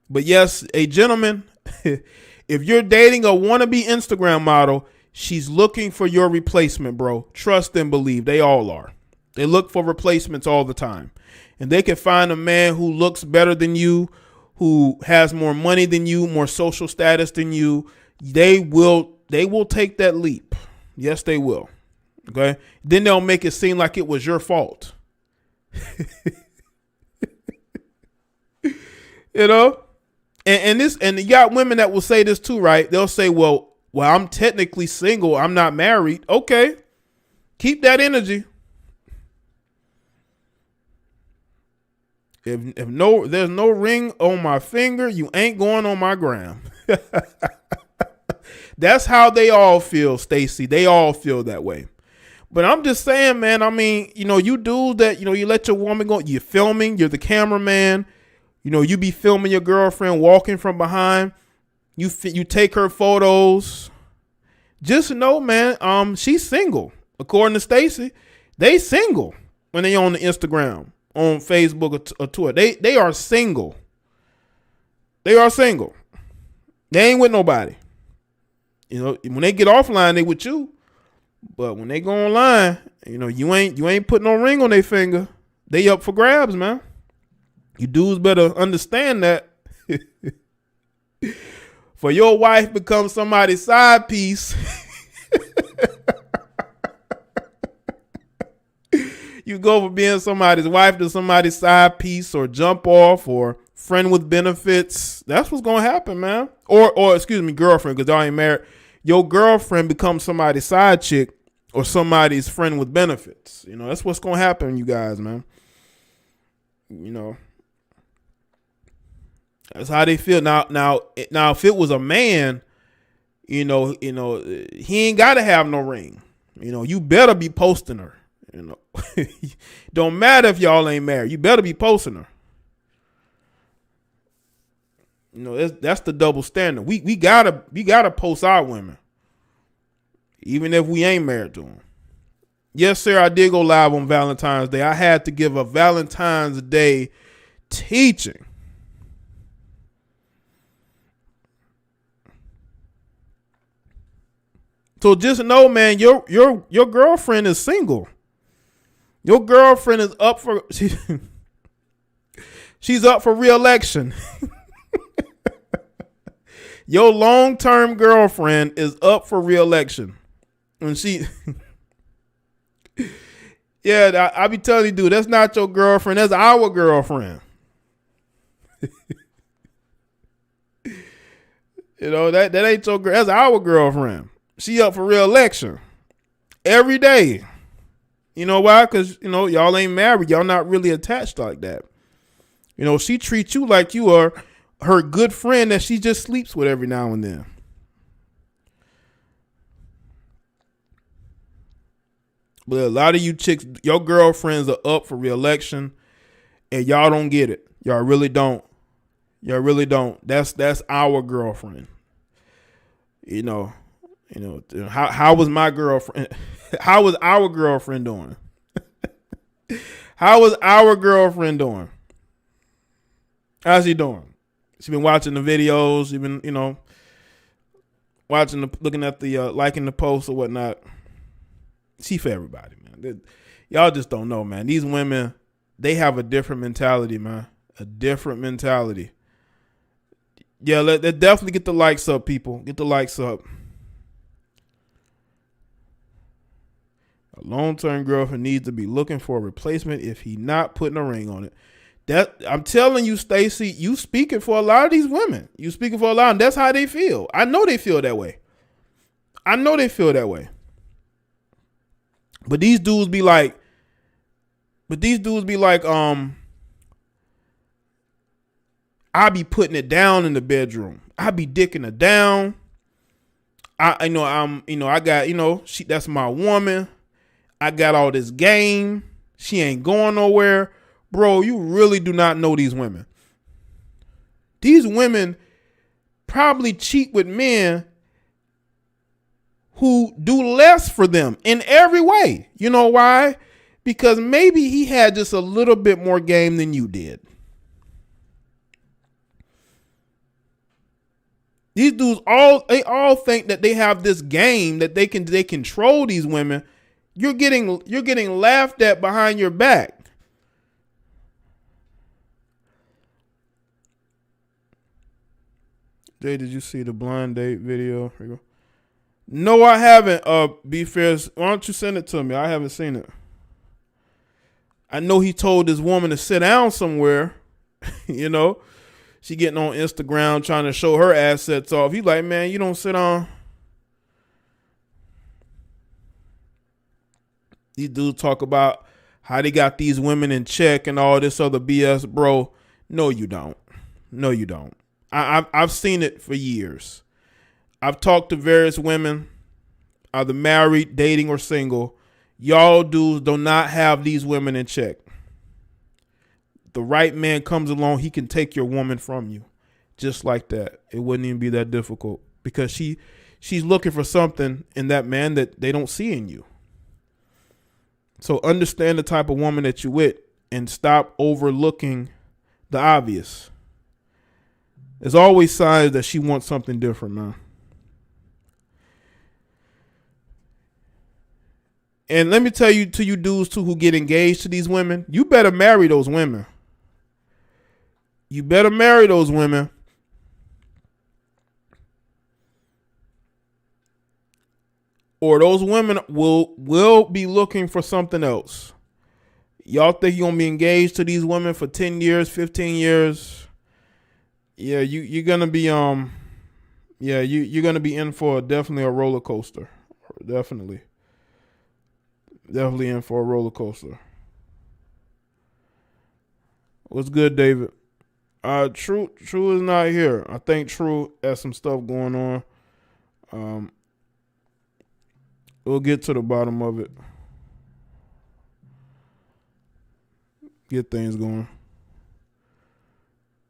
[SPEAKER 1] But yes, a gentleman, if you're dating a wannabe Instagram model, she's looking for your replacement, bro. Trust and believe. They all are. They look for replacements all the time. And they can find a man who looks better than you, who has more money than you, more social status than you. They will take that leap. Yes, they will. Okay. Then they'll make it seem like it was your fault. You know? And you got women that will say this too, right? They'll say, well, I'm technically single. I'm not married. Okay. Keep that energy. If there's no ring on my finger, you ain't going on my gram. That's how they all feel, Stacy. They all feel that way. But I'm just saying, man, I mean, you do that, you let your woman go, you're filming, you're the cameraman, you be filming your girlfriend walking from behind, you take her photos. Just know, man, she's single. According to Stacy, they single when they on the Instagram, on Facebook or Twitter. They are single. They are single. They ain't with nobody. When they get offline, they with you. But when they go online, you ain't putting no ring on their finger. They up for grabs, man. You dudes better understand that. For your wife become somebody's side piece, you go from being somebody's wife to somebody's side piece or jump off or friend with benefits. That's what's going to happen, man. Or excuse me, girlfriend, because y'all ain't married. Your girlfriend becomes somebody's side chick or somebody's friend with benefits. That's what's going to happen, you guys, man. That's how they feel. Now, if it was a man, he ain't got to have no ring. You better be posting her. Don't matter if y'all ain't married. You better be posting her. That's the double standard. We gotta post our women, even if we ain't married to them. Yes, sir. I did go live on Valentine's Day. I had to give a Valentine's Day teaching. So just know, man, your girlfriend is single. Your girlfriend is up for she's up for re-election. Your long-term girlfriend is up for re-election. When yeah, I be telling you, dude, that's not your girlfriend. That's our girlfriend. That ain't your girl. That's our girlfriend. She up for re-election every day. You know why? Because, y'all ain't married. Y'all not really attached like that. She treats you like you are her good friend that she just sleeps with every now and then. But a lot of you chicks, your girlfriends are up for re-election and y'all don't get it. Y'all really don't. Y'all really don't. That's our girlfriend. How was my girlfriend? How was our girlfriend doing? How was our girlfriend doing? How's she doing? She been watching the videos. She been, looking at the, liking the posts or whatnot. She for everybody, man. Y'all just don't know, man. These women, they have a different mentality, man. A different mentality. Yeah, let's definitely get the likes up, people. Get the likes up. A long-term girlfriend needs to be looking for a replacement if he not putting a ring on it. That I'm telling you, Stacy, you speaking for a lot of these women. You speaking for a lot, and that's how they feel. I know they feel that way. But these dudes be like, I be putting it down in the bedroom. I be dicking her down. I got, that's my woman. I got all this game. She ain't going nowhere. Bro, you really do not know these women. These women probably cheat with men who do less for them in every way. You know why? Because maybe he had just a little bit more game than you did. These dudes all think that they have this game that they control these women. You're getting laughed at behind your back. Jay, did you see the blind date video? Here you go. No, I haven't. Be fair. Why don't you send it to me? I haven't seen it. I know he told this woman to sit down somewhere. She getting on Instagram trying to show her assets off. He's like, man, you don't sit on. These dudes talk about how they got these women in check and all this other BS, bro. No, you don't. No, you don't. I've seen it for years. I've talked to various women, either married, dating, or single. Y'all dudes do not have these women in check. The right man comes along, he can take your woman from you. Just like that. It wouldn't even be that difficult because she's looking for something in that man that they don't see in you. So understand the type of woman that you're with and stop overlooking the obvious. There's always signs that she wants something different, man. And let me tell you, to you dudes too who get engaged to these women, you better marry those women. You better marry those women. Or those women will be looking for something else. Y'all think you're going to be engaged to these women for 10 years, 15 years. Yeah, you're going to be you're going to be in for definitely a roller coaster. Definitely in for a roller coaster. What's good, David? True is not here. I think True has some stuff going on. We'll get to the bottom of it. Get things going.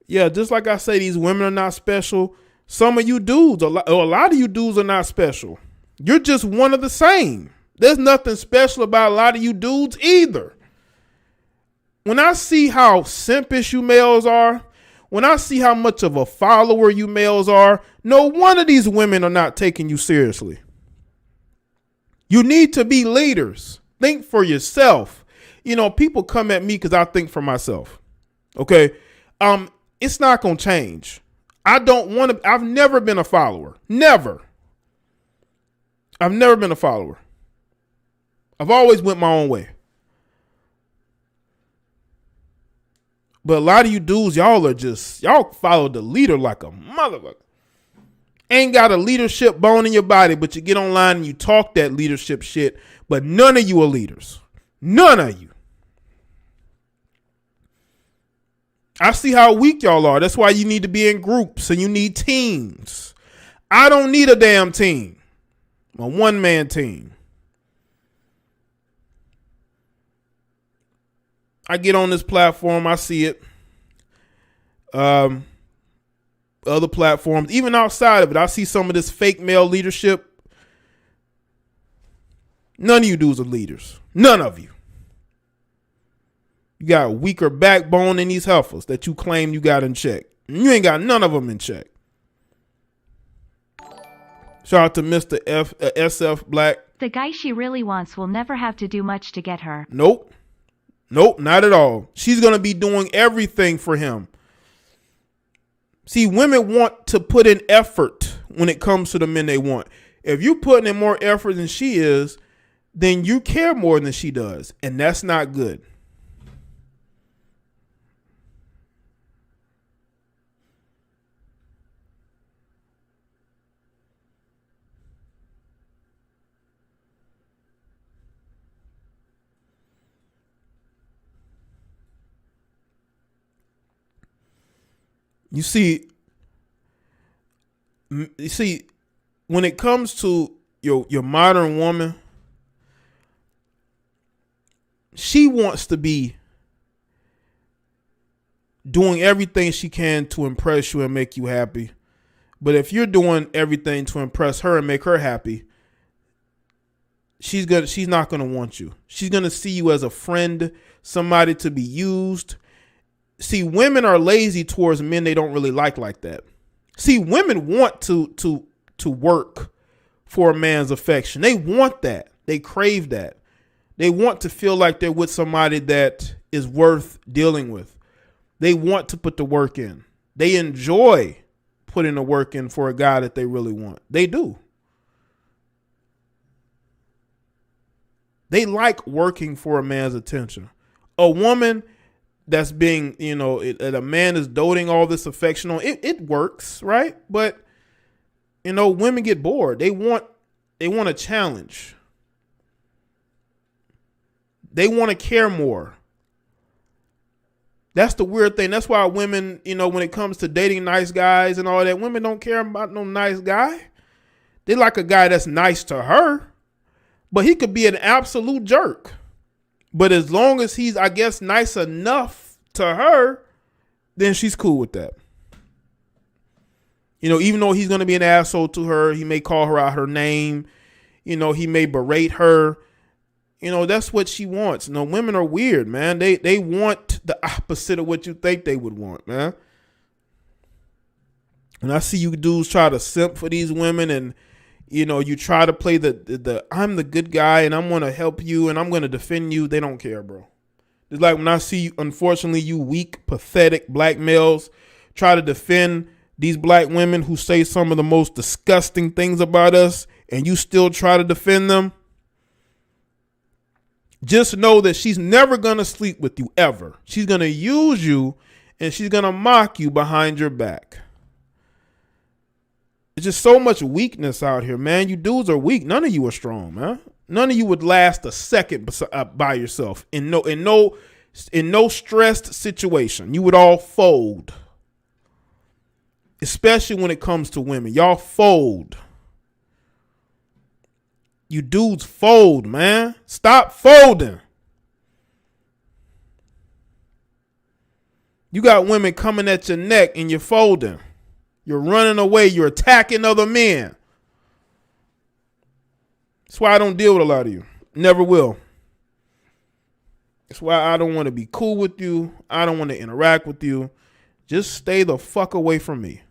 [SPEAKER 1] Yeah, just like I say, these women are not special. Some of you dudes, a lot of you dudes are not special. You're just one of the same. There's nothing special about a lot of you dudes either. When I see how simpish you males are, when I see how much of a follower you males are, no one of these women are not taking you seriously. You need to be leaders. Think for yourself. You know, people come at me because I think for myself. Okay. It's not going to change. I've never been a follower. Never. I've never been a follower. I've always went my own way. But a lot of you dudes, y'all follow the leader like a motherfucker. Ain't got a leadership bone in your body, but you get online and you talk that leadership shit, but none of you are leaders. None of you. I see how weak y'all are. That's why you need to be in groups and you need teams. I don't need a damn team. A one-man team. I get on this platform, I see it. Other platforms, even outside of it, I see some of this fake male leadership. None of you dudes are leaders. None of you. You got a weaker backbone than these heifers that you claim you got in check. You ain't got none of them in check. Shout out to Mr. SF Black.
[SPEAKER 3] The guy she really wants will never have to do much to get her.
[SPEAKER 1] Nope, not at all. She's going to be doing everything for him. See, women want to put in effort when it comes to the men they want. If you're putting in more effort than she is, then you care more than she does. And that's not good. You see, when it comes to your modern woman, she wants to be doing everything she can to impress you and make you happy. But if you're doing everything to impress her and make her happy, she's not gonna want you. She's gonna see you as a friend, somebody to be used. See, women are lazy towards men they don't really like that. See, women want to work for a man's affection. They want that. They crave that. They want to feel like they're with somebody that is worth dealing with. They want to put the work in. They enjoy putting the work in for a guy that they really want. They do. They like working for a man's attention. A woman that's being, a man is doting all this affection on, it works, right? But, women get bored. They want a challenge. They want to care more. That's the weird thing. That's why women, when it comes to dating nice guys and all that, women don't care about no nice guy. They like a guy that's nice to her, but he could be an absolute jerk. But as long as he's, I guess, nice enough to her, then she's cool with that. You know, even though he's going to be an asshole to her, he may call her out her name. You know, he may berate her. You know, that's what she wants. You know, women are weird, man. They want the opposite of what you think they would want, man. And I see you dudes try to simp for these women, and you know, you try to play the I'm the good guy and I'm going to help you and I'm going to defend you. They don't care, bro. It's like when I see, unfortunately, you weak, pathetic black males try to defend these black women who say some of the most disgusting things about us, and you still try to defend them. Just know that she's never going to sleep with you ever. She's going to use you and she's going to mock you behind your back. There's just so much weakness out here, man. You dudes are weak. None of you are strong, man. None of you would last a second by yourself in no stressed situation. You would all fold. Especially when it comes to women. Y'all fold. You dudes fold, man. Stop folding. You got women coming at your neck and you're folding. You're running away. You're attacking other men. That's why I don't deal with a lot of you. Never will. That's why I don't want to be cool with you. I don't want to interact with you. Just stay the fuck away from me.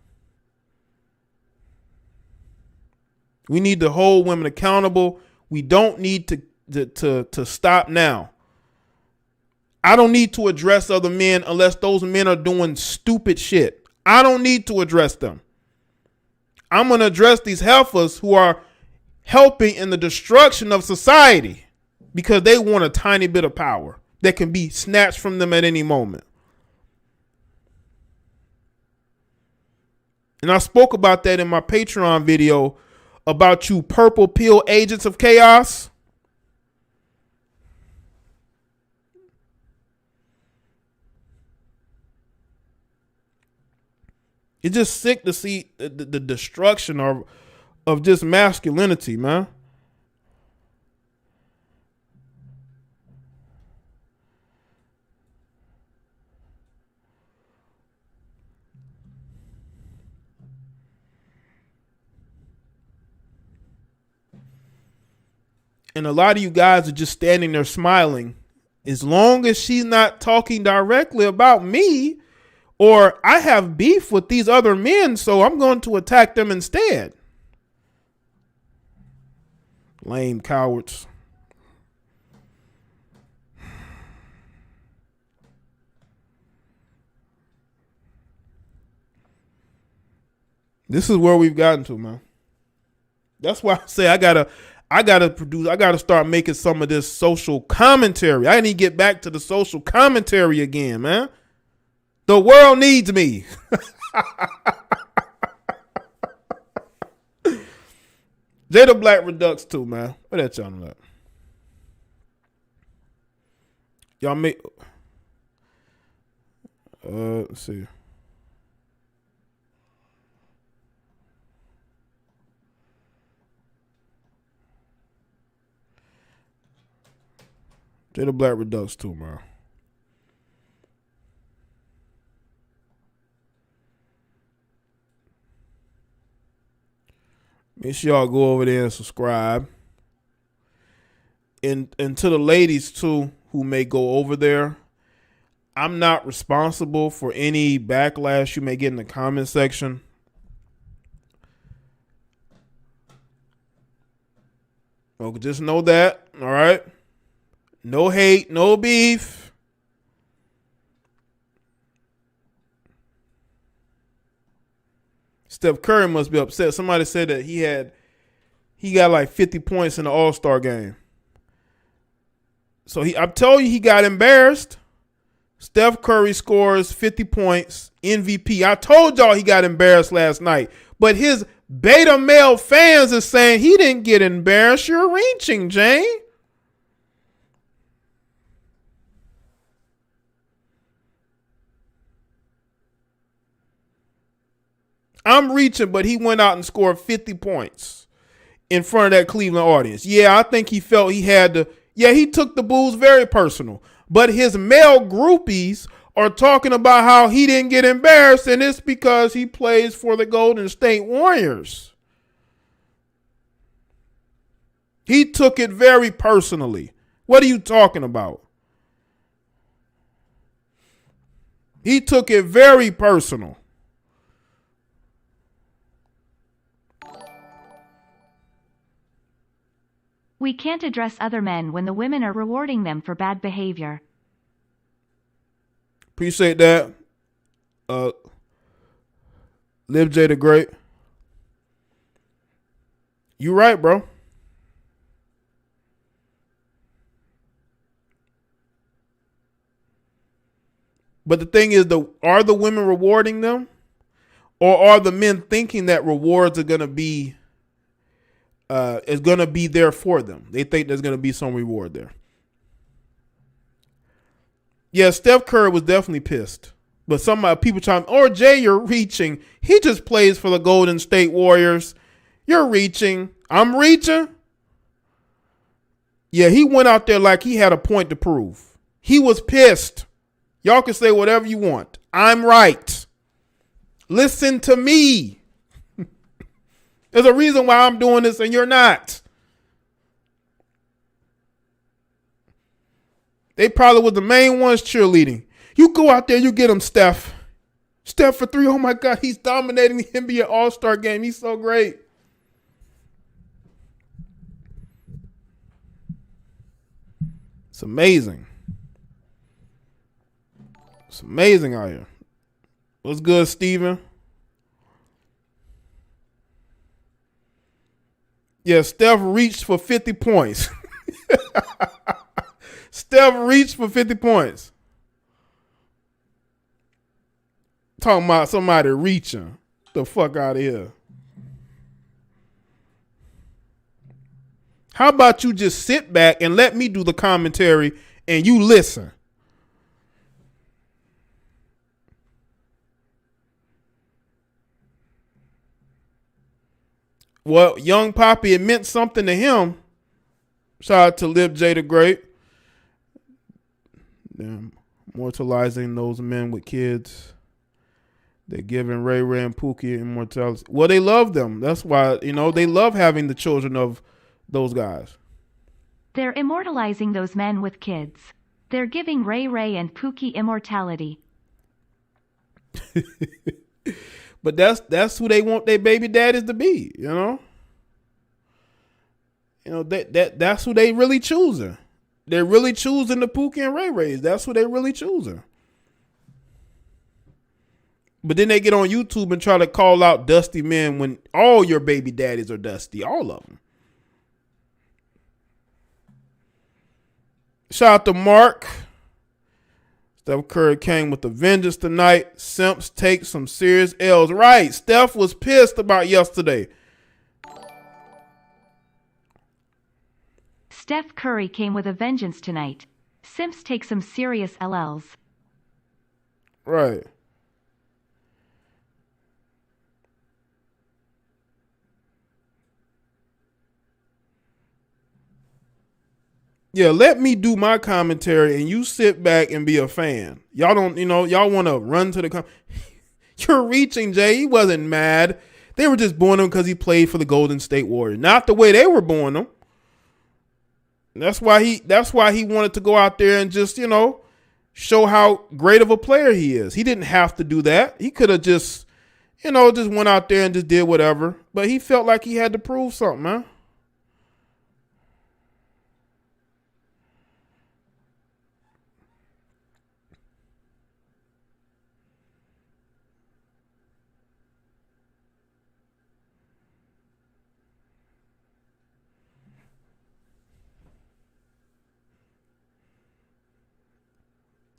[SPEAKER 1] We need to hold women accountable. We don't need to stop now. I don't need to address other men unless those men are doing stupid shit. I don't need to address them. I'm going to address these heifers who are helping in the destruction of society because they want a tiny bit of power that can be snatched from them at any moment. And I spoke about that in my Patreon video about you purple pill agents of chaos. It's just sick to see the destruction of just masculinity, man. And a lot of you guys are just standing there smiling. As long as she's not talking directly about me, or I have beef with these other men, so I'm going to attack them instead. Lame cowards. This is where we've gotten to, man. That's why I say I gotta start making some of this social commentary. I need to get back to the social commentary again, man. The world needs me. Jaye the Black Redux too, man. What that y'all at? Y'all make let's see. Jaye the Black Redux too, man. Make sure y'all go over there and subscribe. And to the ladies too who may go over there, I'm not responsible for any backlash you may get in the comment section. Well, just know that, all right? No hate, no beef. Steph Curry must be upset. Somebody said that he got like 50 points in the All-Star game. So I told you he got embarrassed. Steph Curry scores 50 points, MVP. I told y'all he got embarrassed last night. But his beta male fans are saying he didn't get embarrassed. You're reaching, Jaye. I'm reaching, but he went out and scored 50 points. in front of that Cleveland audience. Yeah, I think he felt he had to. Yeah, he took the boos very personal. But his male groupies are talking about how he didn't get embarrassed, and it's because he plays for the Golden State Warriors. He took it very personally. What are you talking about? He took it very personal.
[SPEAKER 3] We can't address other men when the women are rewarding them for bad behavior.
[SPEAKER 1] Appreciate that. Liv J the Great. You right, bro. But the thing is, are the women rewarding them? Or are the men thinking that rewards are gonna be is gonna be there for them? They think there's gonna be some reward there. Yeah, Steph Curry was definitely pissed. But some people trying, or Jaye, you're reaching. He just plays for the Golden State Warriors. You're reaching. I'm reaching. Yeah, he went out there like he had a point to prove. He was pissed. Y'all can say whatever you want. I'm right. Listen to me. There's a reason why I'm doing this and you're not. They probably was the main ones cheerleading. You go out there, you get him, Steph. Steph for 3. Oh my God, he's dominating the NBA All-Star game. He's so great. It's amazing. It's amazing out here. What's good, Steven? Yeah, Steph reached for 50 points. Steph reached for 50 points. Talking about somebody reaching. The fuck out of here. How about you just sit back and let me do the commentary and you listen? Well, Young Poppy, it meant something to him. Shout out to Liv J the Great. Damn, immortalizing those men with kids. They're giving Ray Ray and Pookie immortality. Well, they love them. That's why, they love having the children of those guys.
[SPEAKER 3] They're immortalizing those men with kids. They're giving Ray Ray and Pookie immortality.
[SPEAKER 1] But that's who they want their baby daddies to be, that's who they really choosing. They're really choosing the Pookie and Ray Rays. That's who they really choosing. But then they get on YouTube and try to call out dusty men when all your baby daddies are dusty. All of them. Shout out to Mark. Steph Curry came with a vengeance tonight. Simps take some serious L's. Right. Steph was pissed about yesterday.
[SPEAKER 3] Steph Curry came with a vengeance tonight. Simps take some serious LLs.
[SPEAKER 1] Right. Yeah, let me do my commentary and you sit back and be a fan. Y'all don't, y'all want to run to the You're reaching, Jay. He wasn't mad. They were just booing him because he played for the Golden State Warriors. Not the way they were booing him. That's why he wanted to go out there and just, show how great of a player he is. He didn't have to do that. He could have just, just went out there and just did whatever. But he felt like he had to prove something, man.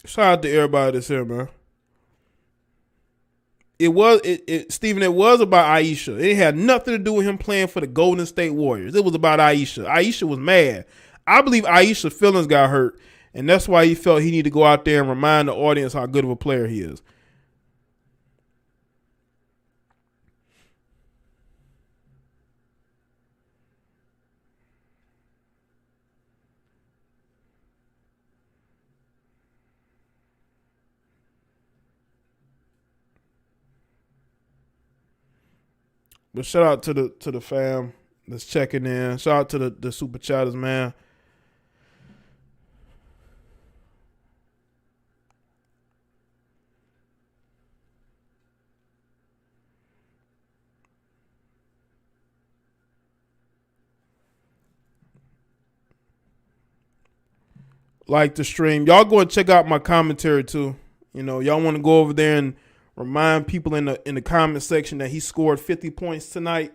[SPEAKER 1] Shout out to everybody that's here, man. Steven, it was about Ayesha. It had nothing to do with him playing for the Golden State Warriors. It was about Ayesha. Ayesha was mad. I believe Ayesha's feelings got hurt, and that's why he felt he needed to go out there and remind the audience how good of a player he is. But shout out to the fam that's checking in. Shout out to the super chatters, man. Like the stream. Y'all go and check out my commentary too. You know, y'all want to go over there and remind people in the comment section that he scored 50 points tonight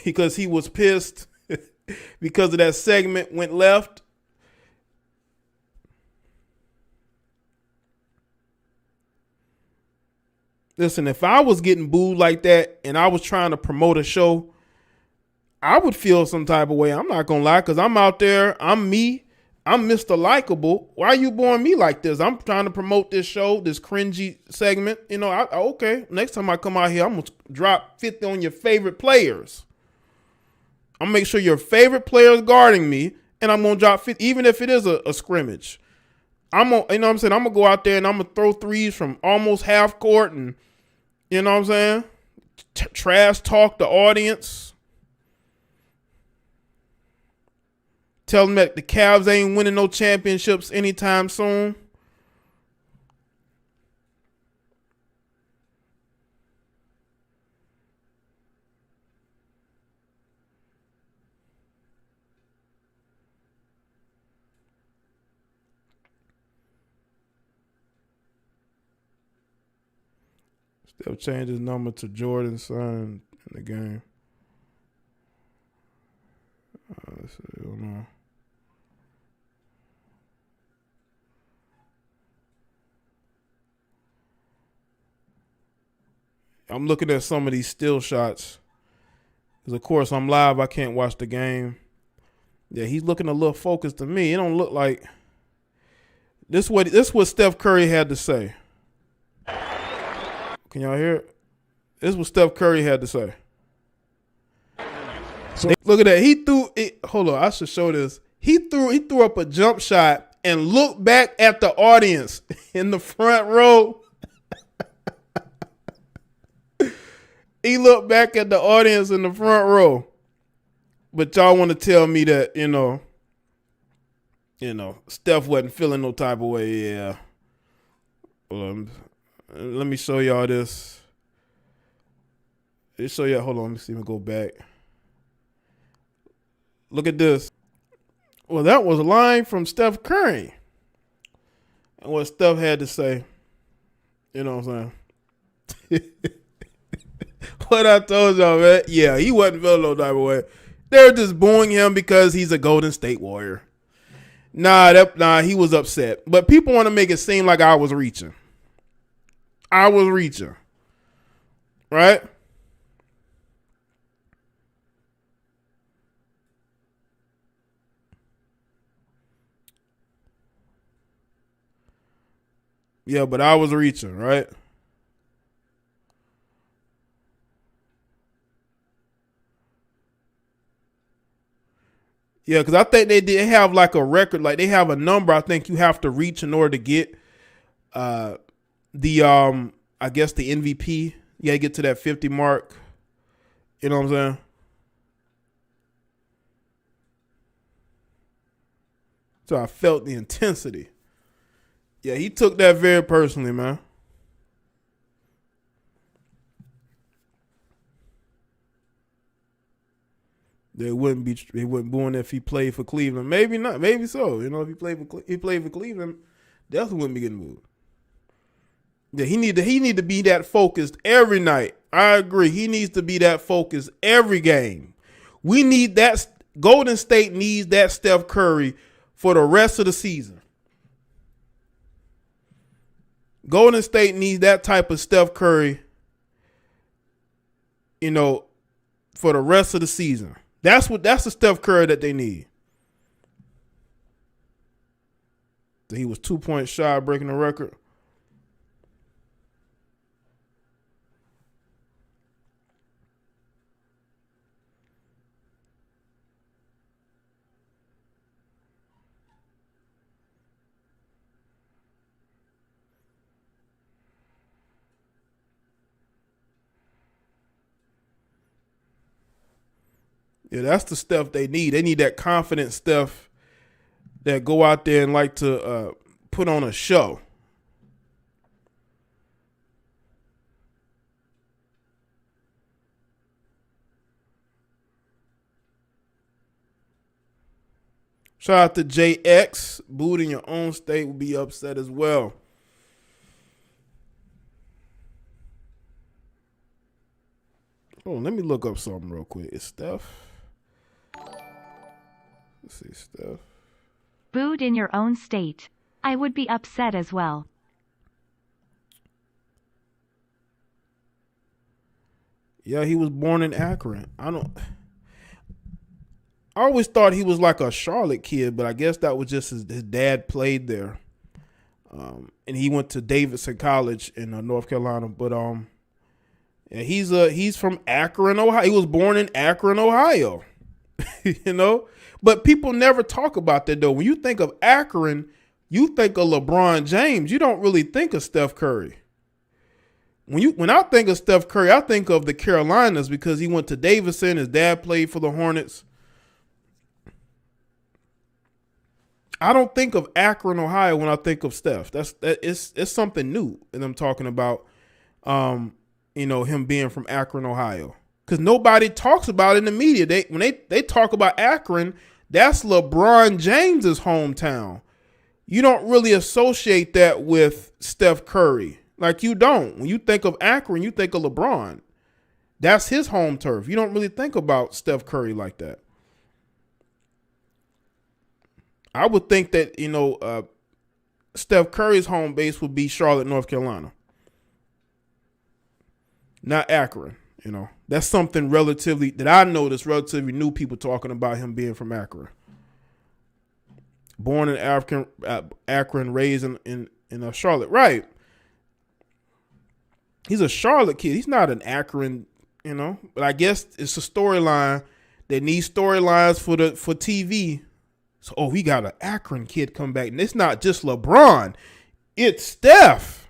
[SPEAKER 1] because he was pissed because of that segment went left. Listen, if I was getting booed like that and I was trying to promote a show, I would feel some type of way. I'm not going to lie, because I'm out there. I'm me. I'm Mr. Likeable. Why are you booing me like this? I'm trying to promote this show, this cringy segment. You know, okay, next time I come out here, I'm going to drop 50 on your favorite players. I'm going to make sure your favorite players guarding me, and I'm going to drop 50, even if it is a scrimmage. I'm going to, you know what I'm saying? I'm going to go out there and I'm going to throw threes from almost half court and, you know what I'm saying? Trash talk the audience. Tell them that the Cavs ain't winning no championships anytime soon. Steph changed his number to Jordan's son in the game. Let's see, I don't know. I'm looking at some of these still shots. Because, of course, I'm live. I can't watch the game. Yeah, he's looking a little focused to me. It don't look like this. What Steph Curry had to say. Can y'all hear it? This is what Steph Curry had to say. So, look at that. He threw it. Hold on. I should show this. He threw up a jump shot and looked back at the audience in the front row. He looked back at the audience in the front row. But y'all want to tell me that, you know, Steph wasn't feeling no type of way. Yeah. Let me show y'all this. Hold on, let me see if I go back. Look at this. Well, that was a line from Steph Curry. And what Steph had to say. You know what I'm saying? What I told y'all, man. Yeah, he wasn't feeling no type of way. They're just booing him because he's a Golden State Warrior. Nah, he was upset. But people want to make it seem like I was reaching. Right? Yeah, but I was reaching, right? Yeah, because I think they did have like a record, like they have a number I think you have to reach in order to get I guess the MVP. You gotta get to that 50 mark. You know what I'm saying? So I felt the intensity. Yeah, he took that very personally, man. They wouldn't booing if he played for Cleveland. Maybe not. Maybe so. You know, if he played for Cleveland, definitely wouldn't be getting booed. Yeah, he need to be that focused every night. I agree. He needs to be that focused every game. We need that. Golden State needs that Steph Curry for the rest of the season. Golden State needs that type of Steph Curry, you know, for the rest of the season. That's the Steph Curry that they need. He was 2 points shy of breaking the record. Yeah, that's the Steph they need. They need that confident Steph that go out there and like to put on a show. Shout out to JX. Booed in your own state will be upset as well. Oh, let me look up something real quick. It's Steph. Let's see, Steph.
[SPEAKER 3] Booed in your own state. I would be upset as well.
[SPEAKER 1] Yeah, he was born in Akron. I always thought he was like a Charlotte kid, but I guess that was just his dad played there. And he went to Davidson College in North Carolina. But yeah, he's from Akron, Ohio. He was born in Akron, Ohio. You know? But people never talk about that, though. When you think of Akron, you think of LeBron James. You don't really think of Steph Curry. When I think of Steph Curry, I think of the Carolinas because he went to Davidson. His dad played for the Hornets. I don't think of Akron, Ohio when I think of Steph. It's something new, and I'm talking about, him being from Akron, Ohio, because nobody talks about it in the media. When they talk about Akron, that's LeBron James's hometown. You don't really associate that with Steph Curry. Like you don't. When you think of Akron, you think of LeBron. That's his home turf. You don't really think about Steph Curry like that. I would think that, Steph Curry's home base would be Charlotte, North Carolina. Not Akron, That's something that I noticed relatively new people talking about him being from Akron. Born in Akron, raised in Charlotte. Right. He's a Charlotte kid. He's not an Akron, But I guess it's a storyline that needs storylines for TV. So, we got an Akron kid come back. And it's not just LeBron. It's Steph.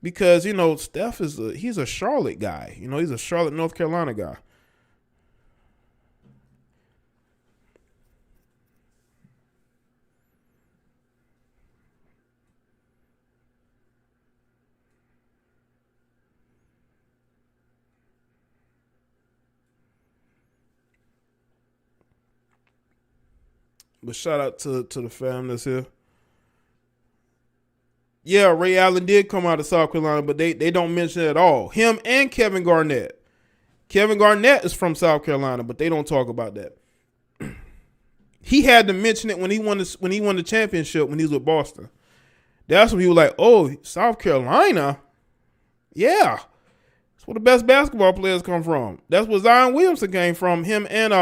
[SPEAKER 1] Because, Steph he's a Charlotte guy. He's a Charlotte, North Carolina guy. But shout out to the fam that's here. Yeah, Ray Allen did come out of South Carolina, but they don't mention it at all. Him and Kevin Garnett. Kevin Garnett is from South Carolina, but they don't talk about that. He had to mention it when he won the championship when he was with Boston. That's when he was like, "Oh, South Carolina, yeah, that's where the best basketball players come from. That's where Zion Williamson came from. Him and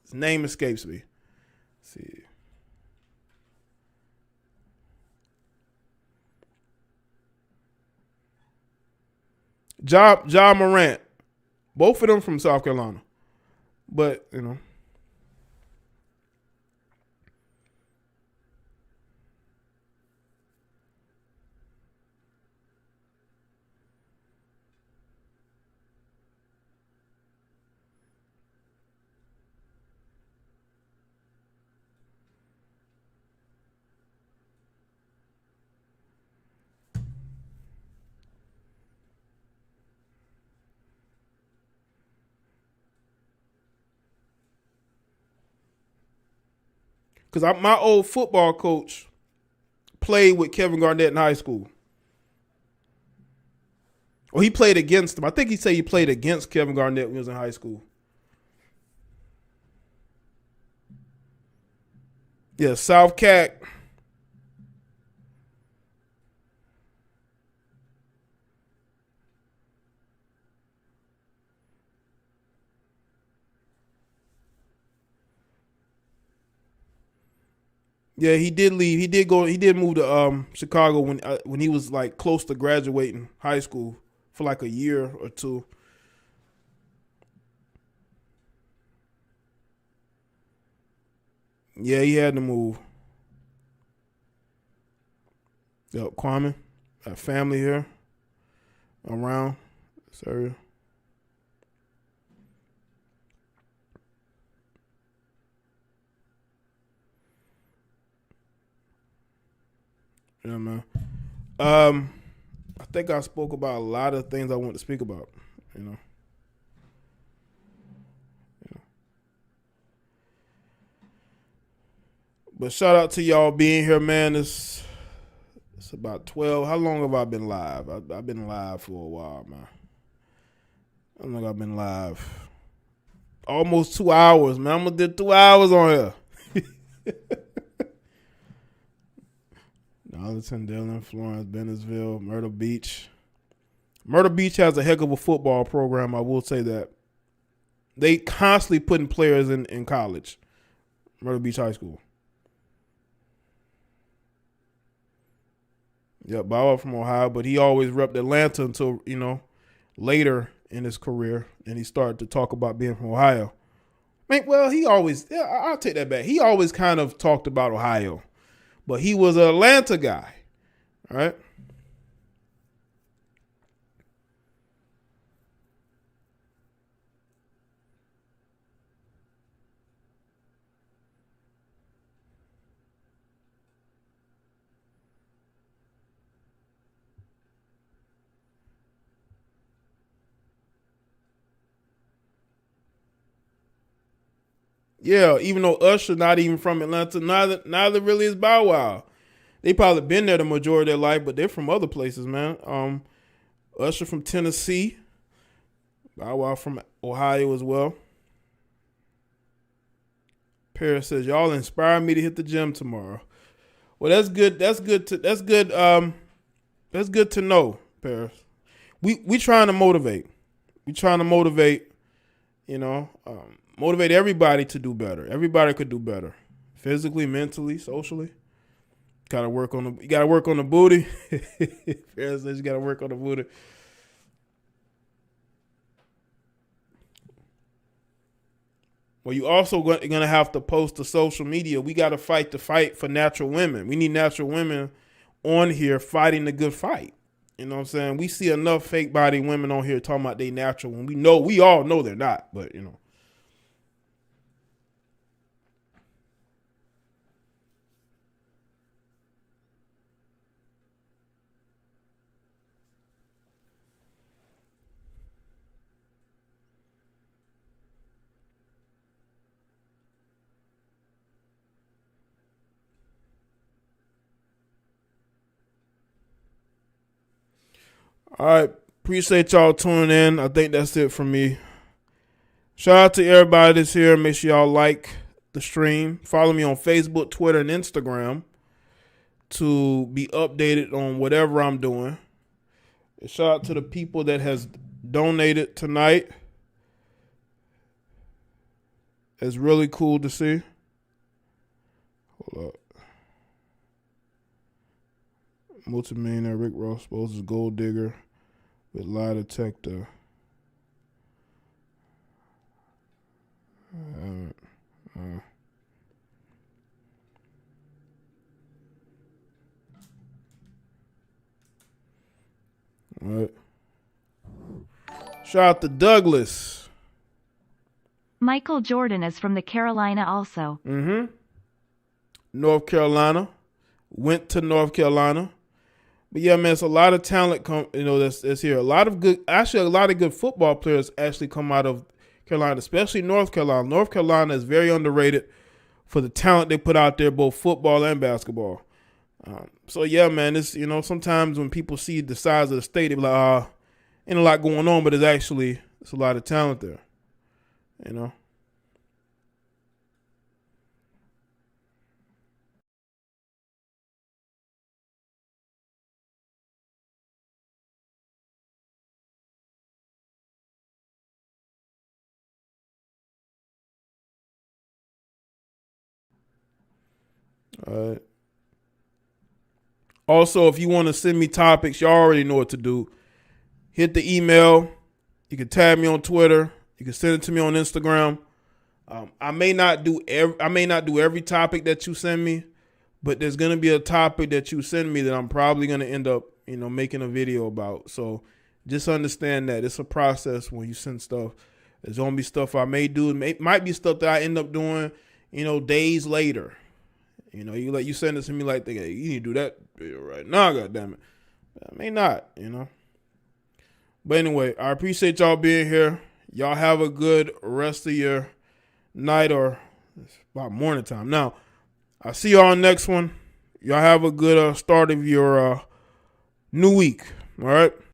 [SPEAKER 1] his name escapes me. Let's see." Ja Morant. Both of them from South Carolina. But, because my old football coach played with Kevin Garnett in high school. Or he played against him. I think he said he played against Kevin Garnett when he was in high school. Yeah, South Cac. Yeah, he did leave. He did move to Chicago when he was like close to graduating high school for like a year or two. Yeah, he had to move. Yep, Kwame, got family here around. Sorry. Yeah, man. I think I spoke about a lot of things I want to speak about. You know. But shout out to y'all being here, man. It's about 12. How long have I been live? I've been live for a while, man. I think I've been live almost 2 hours, man. I'm gonna do 2 hours on here. Arlington, Dillon, Florence, Bennisville, Myrtle Beach. Myrtle Beach has a heck of a football program, I will say that. They constantly putting players in college. Myrtle Beach High School. Yeah, Bow from Ohio, but he always repped Atlanta until, later in his career, and he started to talk about being from Ohio. Well, I'll take that back. He always kind of talked about Ohio, but he was an Atlanta guy, right? Yeah, even though Usher not even from Atlanta, neither really is Bow Wow. They probably been there the majority of their life, but they're from other places, man. Usher from Tennessee, Bow Wow from Ohio as well. Paris says, y'all inspire me to hit the gym tomorrow. Well, that's good. That's good to know, Paris. We trying to motivate. We trying to motivate, motivate everybody to do better. Everybody could do better. Physically, mentally, socially. You gotta work on the booty. Paris says you gotta work on the booty. Well, you also going to have to post to social media. We got to fight the fight for natural women. We need natural women on here fighting the good fight. You know what I'm saying? We see enough fake body women on here talking about they natural when we all know they're not, but All right. Appreciate y'all tuning in. I think that's it from me. Shout out to everybody that's here. Make sure y'all like the stream. Follow me on Facebook, Twitter, and Instagram to be updated on whatever I'm doing. And shout out to the people that has donated tonight. It's really cool to see. Hold up. Multimillionaire Rick Ross poses gold digger with lie detector. All right. Shout out to Douglas.
[SPEAKER 3] Michael Jordan is from the Carolina also.
[SPEAKER 1] North Carolina. Went to North Carolina. But yeah, man, it's a lot of talent that's here. A lot of good football players actually come out of Carolina, especially North Carolina. North Carolina is very underrated for the talent they put out there, both football and basketball. So yeah, man, it's sometimes when people see the size of the state, they be like, ain't a lot going on, but it's a lot of talent there. All right. Also, if you want to send me topics, you already know what to do. Hit the email. You can tag me on Twitter. You can send it to me on Instagram. I may not do every topic that you send me, but there's gonna be a topic that you send me that I'm probably gonna end up, making a video about. So just understand that it's a process when you send stuff. There's gonna be stuff I may do. Might be stuff that I end up doing, days later. You send it to me like, hey, you need to do that video right now, goddammit. I may not, But anyway, I appreciate y'all being here. Y'all have a good rest of your night, or it's about morning time. Now, I'll see y'all next one. Y'all have a good start of your new week. All right?